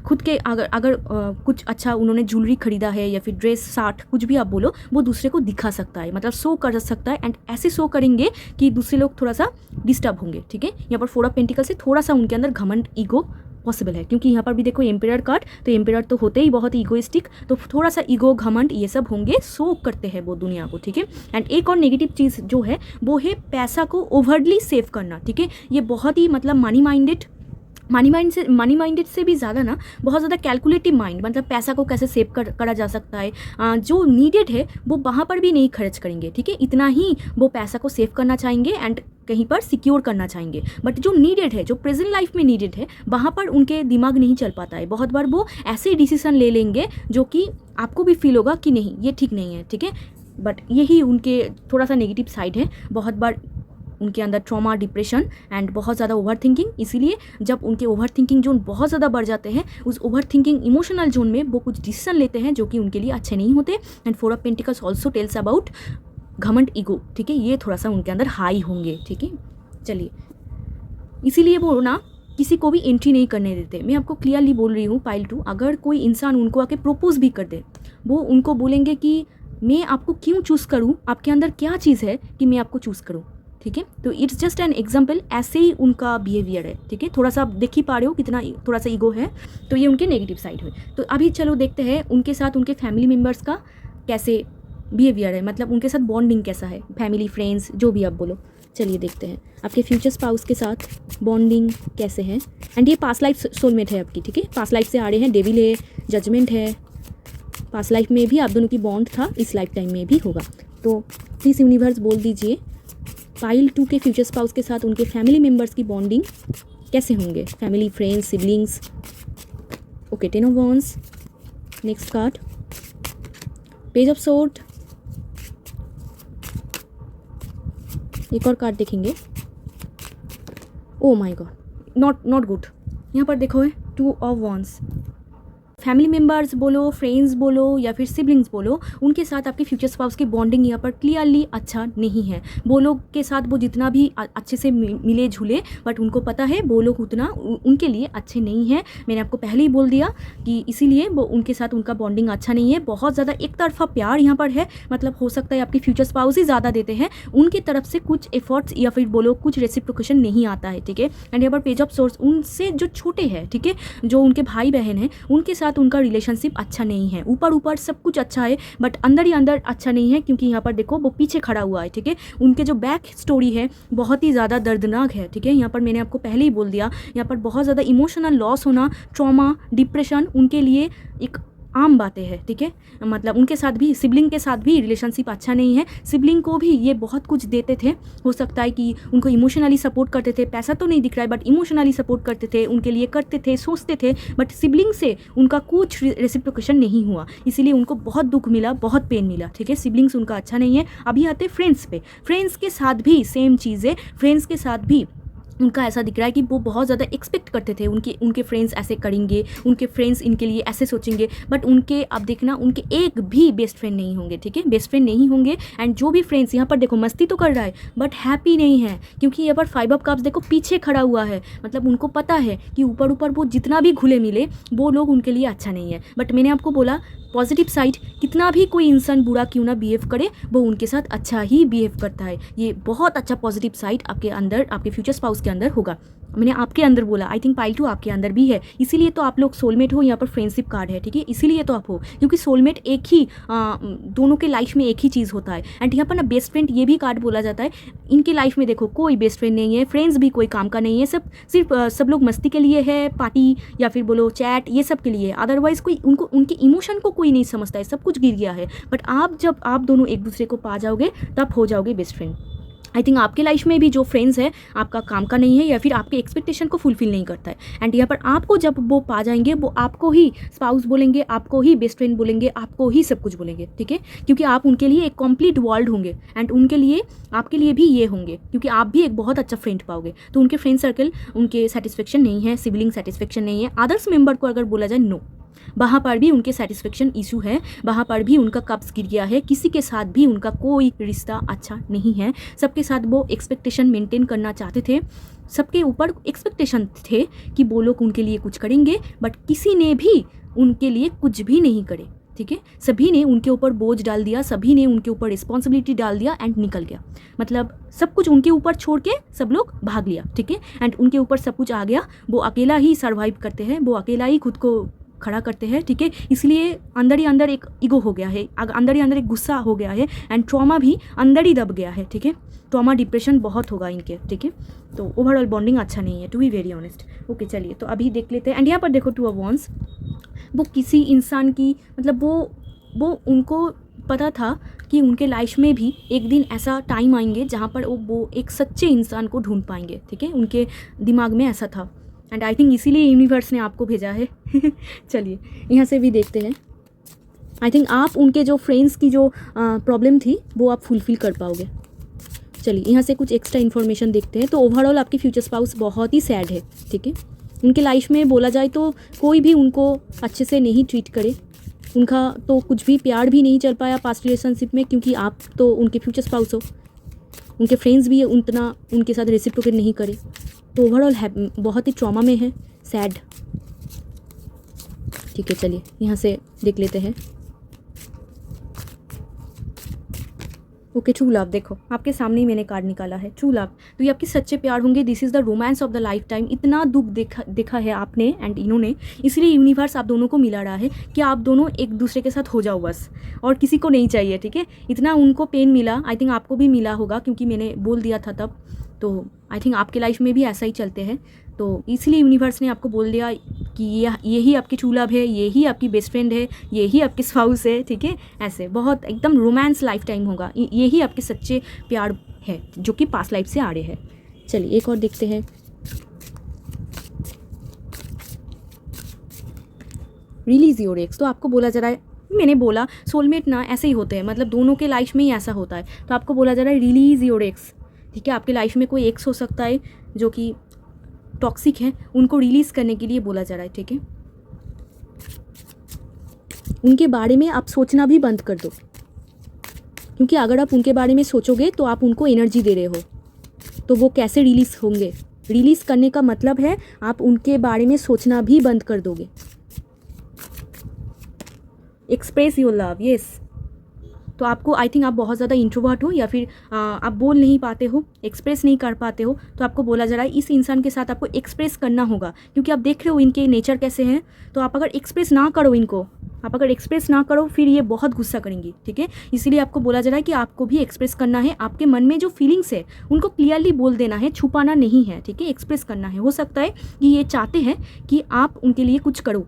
खुद के अगर कुछ अच्छा उन्होंने ज्वेलरी खरीदा है या फिर ड्रेस साट कुछ भी आप बोलो, वो दूसरे को दिखा सकता है, मतलब शो कर सकता है। एंड ऐसे शो करेंगे कि दूसरे लोग थोड़ा सा डिस्टर्ब होंगे, ठीक है। यहाँ पर 4 ऑफ पेंटिकल से थोड़ा सा उनके अंदर घमंड ईगो पॉसिबल है, क्योंकि यहाँ पर भी देखो एम्परर कार्ड, तो एम्परर तो होते ही बहुत ईगोइस्टिक, तो थोड़ा सा ईगो घमंड ये सब होंगे, शो करते हैं वो दुनिया को, ठीक है। एंड एक और नेगेटिव चीज़ जो है वो है पैसा को ओवरली सेव करना, ठीक है। ये बहुत ही मतलब मनी माइंडेड से भी ज़्यादा ना बहुत ज़्यादा कैलकुलेटिव माइंड, मतलब पैसा को कैसे सेव करा जा सकता है, जो नीडेड है वो वहाँ पर भी नहीं खर्च करेंगे, ठीक है। इतना ही वो पैसा को सेव करना चाहेंगे एंड कहीं पर सिक्योर करना चाहेंगे। बट जो नीडेड है, जो प्रेजेंट लाइफ में नीडेड है, वहाँ पर उनके दिमाग नहीं चल पाता है। बहुत बार वो ऐसे डिसीजन ले लेंगे जो कि आपको भी फील होगा कि नहीं ये ठीक नहीं है, ठीक है। बट यही उनके थोड़ा सा नेगेटिव साइड है। बहुत बार उनके अंदर ट्रॉमा, डिप्रेशन एंड बहुत ज़्यादा ओवर थिंकिंग। इसीलिए जब उनके ओवर थिंकिंग जोन बहुत ज़्यादा बढ़ जाते हैं, उस ओवर थिंकिंग इमोशनल जोन में वो कुछ डिसीजन लेते हैं जो कि उनके लिए अच्छे नहीं होते। And 4 of pentacles also tells about घमंड ईगो, ठीक है। ये थोड़ा सा उनके अंदर हाई होंगे, ठीक है। चलिए, इसीलिए वो ना किसी को भी एंट्री नहीं करने देते। मैं आपको क्लियरली बोल रही हूँ पाइल 2, अगर कोई इंसान उनको आके प्रपोज भी कर दे, वो उनको बोलेंगे कि मैं आपको क्यों चूज़ करूँ, आपके अंदर क्या चीज़ है कि मैं आपको चूज़ करूँ, ठीक है। तो इट्स जस्ट एन एग्जाम्पल, ऐसे ही उनका बिहेवियर है, ठीक है। थोड़ा सा आप देख ही पा रहे हो कितना थोड़ा सा ईगो है, तो ये उनके नेगेटिव साइड है। तो अभी चलो देखते हैं उनके साथ उनके फैमिली मेम्बर्स का कैसे बिहेवियर है, मतलब उनके साथ बॉन्डिंग कैसा है, फैमिली फ्रेंड्स जो भी आप बोलो। चलिए देखते हैं आपके फ्यूचर स्पाउस के साथ बॉन्डिंग कैसे है। एंड ये पास्ट लाइफ सोलमेट है आपकी, ठीक है। पास्ट लाइफ से आ रहे हैं, डेविल है, जजमेंट है। पास्ट लाइफ में भी आप दोनों की बॉन्ड था, इस लाइफ टाइम में भी होगा। तो प्लीज़ यूनिवर्स बोल दीजिए पाइल 2 के फ्यूचर स्पाउस के साथ उनके फैमिली मेम्बर्स की बॉन्डिंग कैसे होंगे, family, friends, siblings. Okay, 10 of wands. Next card, page of sword. एक और कार्ड देखेंगे। Oh my God, not good. यहाँ पर देखो है 2 ऑफ वॉन्ड्स। फैमिली मेम्बर्स बोलो, फ्रेंड्स बोलो या फिर सिबलिंग्स बोलो, उनके साथ आपके फ्यूचर स्पाउस की बॉन्डिंग यहाँ पर क्लियरली अच्छा नहीं है। वो लोग के साथ वो जितना भी अच्छे से मिले झूले, बट उनको पता है वो लोग उतना उनके लिए अच्छे नहीं हैं। मैंने आपको पहले ही बोल दिया कि इसीलिए वो उनके साथ उनका बॉन्डिंग अच्छा नहीं है। बहुत ज़्यादा एक तरफा प्यार यहाँ पर है, मतलब हो सकता है आपके फ्यूचर स्पाउस ही ज़्यादा देते हैं, उनकी तरफ से कुछ एफर्ट्स या फिर बोलो कुछ रेसिप्रोकेशन नहीं आता है, ठीक है। एंड यहाँ पर पेज ऑफ सोर्स, उनसे जो छोटे हैं, ठीक है, जो उनके भाई बहन हैं, उनके साथ उनका रिलेशनशिप अच्छा नहीं है। ऊपर सब कुछ अच्छा है बट अंदर ही अंदर अच्छा नहीं है, क्योंकि यहाँ पर देखो वो पीछे खड़ा हुआ है, ठीक है। उनके जो बैक स्टोरी है बहुत ही ज़्यादा दर्दनाक है, ठीक है। यहाँ पर मैंने आपको पहले ही बोल दिया, यहाँ पर बहुत ज़्यादा इमोशनल लॉस होना, ट्रॉमा, डिप्रेशन उनके लिए एक आम बातें हैं, ठीक है। मतलब उनके साथ भी, सिबलिंग के साथ भी रिलेशनशिप अच्छा नहीं है। सिबलिंग को भी ये बहुत कुछ देते थे, हो सकता है कि उनको इमोशनली सपोर्ट करते थे, पैसा तो नहीं दिख रहा है बट इमोशनली सपोर्ट करते थे, उनके लिए करते थे, सोचते थे, बट सिबलिंग से उनका कुछ रेसिप्रोकेशन नहीं हुआ, इसीलिए उनको बहुत दुख मिला, बहुत पेन मिला, ठीक है। सिबलिंग्स उनका अच्छा नहीं है। अभी आते फ्रेंड्स पे। फ्रेंड्स के साथ भी सेम चीज़ है। फ्रेंड्स के साथ भी उनका ऐसा दिख रहा है कि वो बहुत ज़्यादा एक्सपेक्ट करते थे, उनके फ्रेंड्स ऐसे करेंगे, उनके फ्रेंड्स इनके लिए ऐसे सोचेंगे, बट उनके अब देखना उनके एक भी बेस्ट फ्रेंड नहीं होंगे, ठीक है। बेस्ट फ्रेंड नहीं होंगे। एंड जो भी फ्रेंड्स यहाँ पर देखो मस्ती तो कर रहा है बट हैप्पी नहीं है, क्योंकि यहाँ पर 5 ऑफ कप्स देखो पीछे खड़ा हुआ है। मतलब उनको पता है कि ऊपर वो जितना भी घुले मिले वो लोग उनके लिए अच्छा नहीं है। बट मैंने आपको बोला पॉजिटिव साइड, कितना भी कोई इंसान बुरा क्यों ना बिहेव करे, वो उनके साथ अच्छा ही बिहेव करता है। ये बहुत अच्छा पॉजिटिव साइड आपके अंदर, आपके फ्यूचर स्पाउस के अंदर होगा। मैंने आपके अंदर बोला, आई थिंक पाइल 2 आपके अंदर भी है, इसीलिए तो आप लोग सोलमेट हो। यहाँ पर फ्रेंडशिप कार्ड है, ठीक है, इसीलिए तो आप हो, क्योंकि सोलमेट एक ही दोनों के लाइफ में एक ही चीज़ होता है। एंड यहाँ पर ना बेस्ट फ्रेंड ये भी कार्ड बोला जाता है। इनके लाइफ में देखो कोई बेस्ट फ्रेंड नहीं है, फ्रेंड्स भी कोई काम का नहीं है, सिर्फ सब लोग मस्ती के लिए है, पार्टी या फिर बोलो चैट, ये सब के लिए। अदरवाइज़ कोई उनको, उनके इमोशन को कोई नहीं समझता है, सब कुछ गिर गया है। बट जब आप दोनों एक दूसरे को पा जाओगे तब हो जाओगे बेस्ट फ्रेंड। आई थिंक आपके लाइफ में भी जो फ्रेंड्स है आपका काम का नहीं है या फिर आपके एक्सपेक्टेशन को फुलफिल नहीं करता है। एंड यहाँ पर आपको जब वो पा जाएंगे, वो आपको ही स्पाउस बोलेंगे, आपको ही बेस्ट फ्रेंड बोलेंगे, आपको ही सब कुछ बोलेंगे, ठीक है, क्योंकि आप उनके लिए एक कंप्लीट वर्ल्ड होंगे। एंड उनके लिए, आपके लिए भी ये होंगे, क्योंकि आप भी एक बहुत अच्छा फ्रेंड पाओगे। तो उनके फ्रेंड सर्कल, उनके सेटिस्फेक्शन नहीं है, सिबलिंग सेटिस्फेक्शन नहीं है, अदर्स मेंबर को अगर बोला जाए नो, वहाँ पर भी उनके सेटिस्फेक्शन इशू है, वहाँ पर भी उनका कब्ज गिर गया है, किसी के साथ भी उनका कोई रिश्ता अच्छा नहीं है। सबके साथ वो एक्सपेक्टेशन मेंटेन करना चाहते थे, सबके ऊपर एक्सपेक्टेशन थे कि वो लोग उनके लिए कुछ करेंगे, बट किसी ने भी उनके लिए कुछ भी नहीं करे, ठीक है। सभी ने उनके ऊपर बोझ डाल दिया, सभी ने उनके ऊपर रिस्पॉन्सिबिलिटी डाल दिया एंड निकल गया। मतलब सब कुछ उनके ऊपर छोड़ के सब लोग भाग लिया, ठीक है। एंड उनके ऊपर सब कुछ आ गया, वो अकेला ही सर्वाइव करते हैं, वो अकेला ही खुद को खड़ा करते हैं, ठीक है। इसलिए अंदर ही अंदर एक ईगो हो गया है, अंदर ही अंदर एक गुस्सा हो गया है, एंड ट्रॉमा भी अंदर ही दब गया है, ठीक है। ट्रॉमा डिप्रेशन बहुत होगा इनके, ठीक है। तो ओवरऑल बॉन्डिंग अच्छा नहीं है, to be very honest. Okay चलिए, तो अभी देख लेते हैं। एंड यहाँ पर देखो 2 ऑफ वॉन्ड्स, वो किसी इंसान की, मतलब वो उनको पता था कि उनके लाइफ में भी एक दिन ऐसा टाइम आएंगे जहाँ पर वो एक सच्चे इंसान को ढूंढ पाएंगे, ठीक है। उनके दिमाग में ऐसा था, एंड आई थिंक इसीलिए यूनिवर्स ने आपको भेजा है। चलिए यहाँ से भी देखते हैं। आई थिंक आप उनके जो फ्रेंड्स की जो प्रॉब्लम थी वो आप फुलफ़िल कर पाओगे। चलिए यहाँ से कुछ एक्स्ट्रा इन्फॉर्मेशन देखते हैं। तो ओवरऑल आपके फ्यूचर स्पाउस बहुत ही सैड है, ठीक है। उनके लाइफ में बोला जाए तो कोई भी उनको अच्छे से नहीं ट्रीट करे, उनका तो कुछ भी प्यार भी नहीं चल पाया पास्ट रिलेशनशिप में, क्योंकि आप तो उनके फ्यूचर स्पाउस हो। उनके फ्रेंड्स भी उतना उनके साथ रेसिप्रोकेट नहीं करे, तो ओवरऑल बहुत ही ट्रॉमा में है, सैड, ठीक है। चलिए यहाँ से देख लेते हैं। ओके, ट्रू लव, देखो आपके सामने ही मैंने कार्ड निकाला है, ट्रू लव। तो ये आपके सच्चे प्यार होंगे, this is the romance of the life time. इतना दुख देखा है आपने एंड इन्होंने, इसलिए यूनिवर्स आप दोनों को मिला रहा है कि आप दोनों एक दूसरे के साथ हो जाओ बस, और किसी को नहीं चाहिए, ठीक है। इतना उनको पेन मिला, आई थिंक आपको भी मिला होगा, क्योंकि मैंने बोल दिया था तब। तो आई थिंक आपके लाइफ में भी ऐसा ही चलते हैं, तो इसलिए यूनिवर्स ने आपको बोल दिया कि यही आपकी ट्रू लव है, यही आपकी बेस्ट फ्रेंड है, यही आपकी स्पाउस है, ठीक है। ऐसे बहुत एकदम रोमांस लाइफ टाइम होगा, यही आपके सच्चे प्यार है जो कि पास्ट लाइफ से आ रहे हैं। चलिए एक और देखते हैं। रिलीज योर एक्स, तो आपको बोला जा रहा है, मैंने बोला सोलमेट ना ऐसे ही होते हैं, मतलब दोनों के लाइफ में ही ऐसा होता है। तो आपको बोला जा रहा है रिलीज योर एक्स, ठीक है। आपके लाइफ में कोई एक्स हो सकता है जो कि टॉक्सिक है, उनको रिलीज़ करने के लिए बोला जा रहा है, ठीक है। उनके बारे में आप सोचना भी बंद कर दो, क्योंकि अगर आप उनके बारे में सोचोगे तो आप उनको एनर्जी दे रहे हो, तो वो कैसे रिलीज़ होंगे। रिलीज़ करने का मतलब है आप उनके बारे में सोचना भी बंद कर दोगे। Express your love, yes. तो आपको, आई थिंक आप बहुत ज़्यादा इंट्रोवर्ट हो या फिर आप बोल नहीं पाते हो, एक्सप्रेस नहीं कर पाते हो, तो आपको बोला जा रहा है इस इंसान के साथ आपको एक्सप्रेस करना होगा, क्योंकि आप देख रहे हो इनके नेचर कैसे हैं। तो आप अगर एक्सप्रेस ना करो इनको, आप अगर एक्सप्रेस ना करो फिर ये बहुत गुस्सा करेंगी, ठीक है। इसीलिए आपको बोला जा रहा है कि आपको भी एक्सप्रेस करना है, आपके मन में जो फीलिंग्स है उनको क्लियरली बोल देना है, छुपाना नहीं है, ठीक है। एक्सप्रेस करना है। हो सकता है कि ये चाहते हैं कि आप उनके लिए कुछ करो,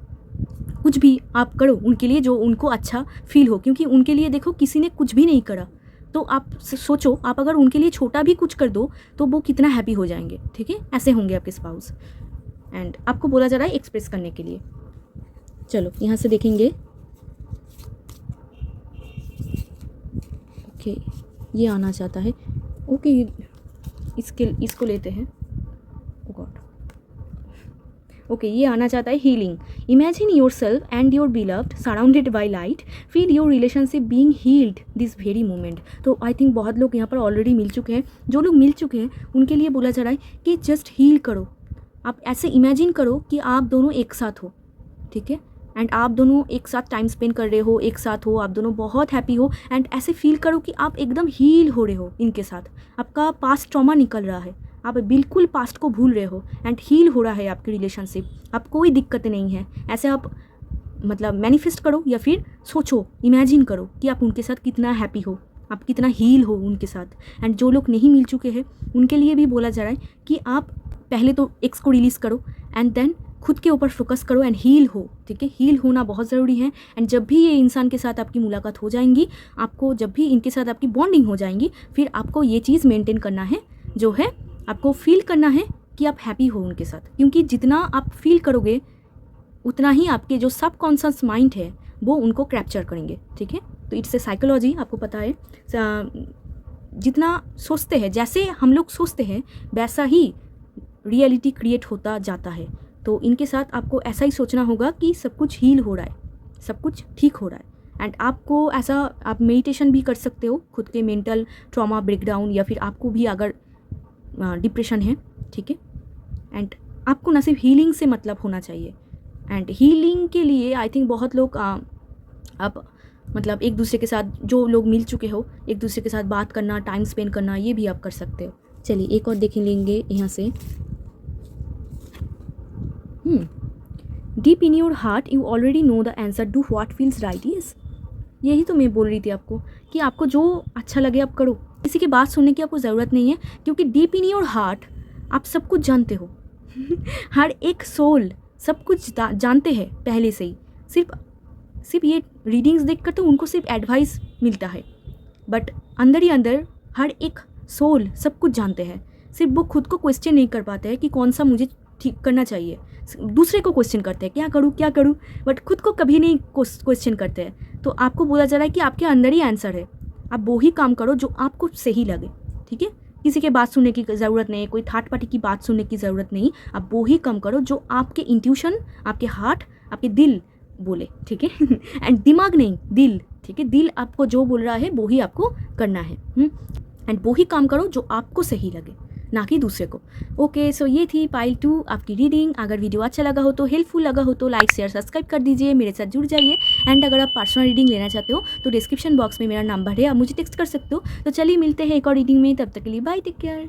कुछ भी आप करो उनके लिए जो उनको अच्छा फील हो, क्योंकि उनके लिए देखो किसी ने कुछ भी नहीं करा। तो आप सोचो, आप अगर उनके लिए छोटा भी कुछ कर दो तो वो कितना हैप्पी हो जाएंगे, ठीक है। ऐसे होंगे आपके स्पाउस, एंड आपको बोला जा रहा है एक्सप्रेस करने के लिए। चलो यहाँ से देखेंगे। ओके, ये आना चाहता है। ओके, इसको लेते हैं। ओ गॉड, ओके, ये आना चाहता है healing. Imagine yourself and your beloved surrounded by light, feel your relationship being healed this very moment. तो आई थिंक बहुत लोग यहाँ पर ऑलरेडी मिल चुके हैं। जो लोग मिल चुके हैं उनके लिए बोला जा रहा है कि जस्ट हील करो। आप ऐसे इमेजिन करो कि आप दोनों एक साथ हो, ठीक है। एंड आप दोनों एक साथ टाइम स्पेंड कर रहे हो, एक साथ हो, आप दोनों बहुत हैप्पी हो एंड ऐसे फील करो कि आप एकदम हील हो रहे हो इनके साथ। आपका पास्ट ट्रॉमा निकल रहा है, आप बिल्कुल पास्ट को भूल रहे हो एंड हील हो रहा है आपकी रिलेशनशिप। आप कोई दिक्कत नहीं है। ऐसे आप मतलब मैनिफेस्ट करो या फिर सोचो, इमेजिन करो कि आप उनके साथ कितना हैप्पी हो, आप कितना हील हो उनके साथ। एंड जो लोग नहीं मिल चुके हैं उनके लिए भी बोला जा रहा है कि आप पहले तो एक्स को रिलीज़ करो एंड देन खुद के ऊपर फोकस करो एंड हील हो, ठीक है। हील होना बहुत ज़रूरी है। एंड जब भी ये इंसान के साथ आपकी मुलाकात हो जाएंगी, आपको जब भी इनके साथ आपकी बॉन्डिंग हो जाएंगी, फिर आपको ये चीज़ मेंटेन करना है, जो है आपको फील करना है कि आप हैप्पी हो उनके साथ। क्योंकि जितना आप फील करोगे उतना ही आपके जो सबकॉन्शियस माइंड है वो उनको कैप्चर करेंगे, ठीक है। तो इट्स ए साइकोलॉजी, आपको पता है। जितना सोचते हैं, जैसे हम लोग सोचते हैं वैसा ही रियलिटी क्रिएट होता जाता है। तो इनके साथ आपको ऐसा ही सोचना होगा कि सब कुछ हील हो रहा है, सब कुछ ठीक हो रहा है। एंड आपको ऐसा, आप मेडिटेशन भी कर सकते हो खुद के मेंटल ट्रॉमा ब्रेकडाउन, या फिर आपको भी अगर डिप्रेशन है, ठीक है। एंड आपको ना सिर्फ हीलिंग से मतलब होना चाहिए। एंड हीलिंग के लिए आई थिंक बहुत लोग आप मतलब एक दूसरे के साथ, जो लोग मिल चुके हो, एक दूसरे के साथ बात करना, टाइम स्पेंड करना, ये भी आप कर सकते हो। चलिए एक और देख लेंगे यहाँ से। Deep in your heart you already know the answer, do what feels right. Yes, यही तो मैं बोल रही थी आपको कि आपको जो अच्छा लगे आप करो, किसी की बात सुनने की आपको ज़रूरत नहीं है। क्योंकि डीप इन योर हार्ट आप सब कुछ जानते हो हर एक सोल सब कुछ जानते हैं पहले से ही। सिर्फ ये रीडिंग्स देख कर तो उनको सिर्फ एडवाइस मिलता है, बट अंदर ही अंदर हर एक सोल सब कुछ जानते हैं। सिर्फ वो खुद को क्वेश्चन नहीं कर पाते हैं कि कौन सा मुझे ठीक करना चाहिए। दूसरे को क्वेश्चन करते हैं, क्या करूँ, बट खुद को कभी नहीं क्वेश्चन करते हैं। तो आपको बोला जा रहा है कि आपके अंदर ही आंसर है, आप वो ही काम करो जो आपको सही लगे, ठीक है। किसी के बात सुनने की ज़रूरत नहीं है, कोई थर्ड पार्टी की बात सुनने की ज़रूरत नहीं। आप वो ही काम करो जो आपके इंट्यूशन, आपके हार्ट, आपके दिल बोले, ठीक है एंड दिमाग नहीं, दिल, ठीक है। दिल आपको जो बोल रहा है वो ही आपको करना है। एंड वो ही काम करो जो आपको सही लगे, ना कि दूसरे को। ओके, सो ये थी पाइल 2 आपकी रीडिंग। अगर वीडियो अच्छा लगा हो तो, हेल्पफुल लगा हो तो लाइक शेयर सब्सक्राइब कर दीजिए, मेरे साथ जुड़ जाइए। एंड अगर आप पर्सनल रीडिंग लेना चाहते हो तो डिस्क्रिप्शन बॉक्स में मेरा नंबर है, आप मुझे टेक्स्ट कर सकते हो। तो चलिए मिलते हैं एक और रीडिंग में, तब तक के लिए बाय, टेक केयर।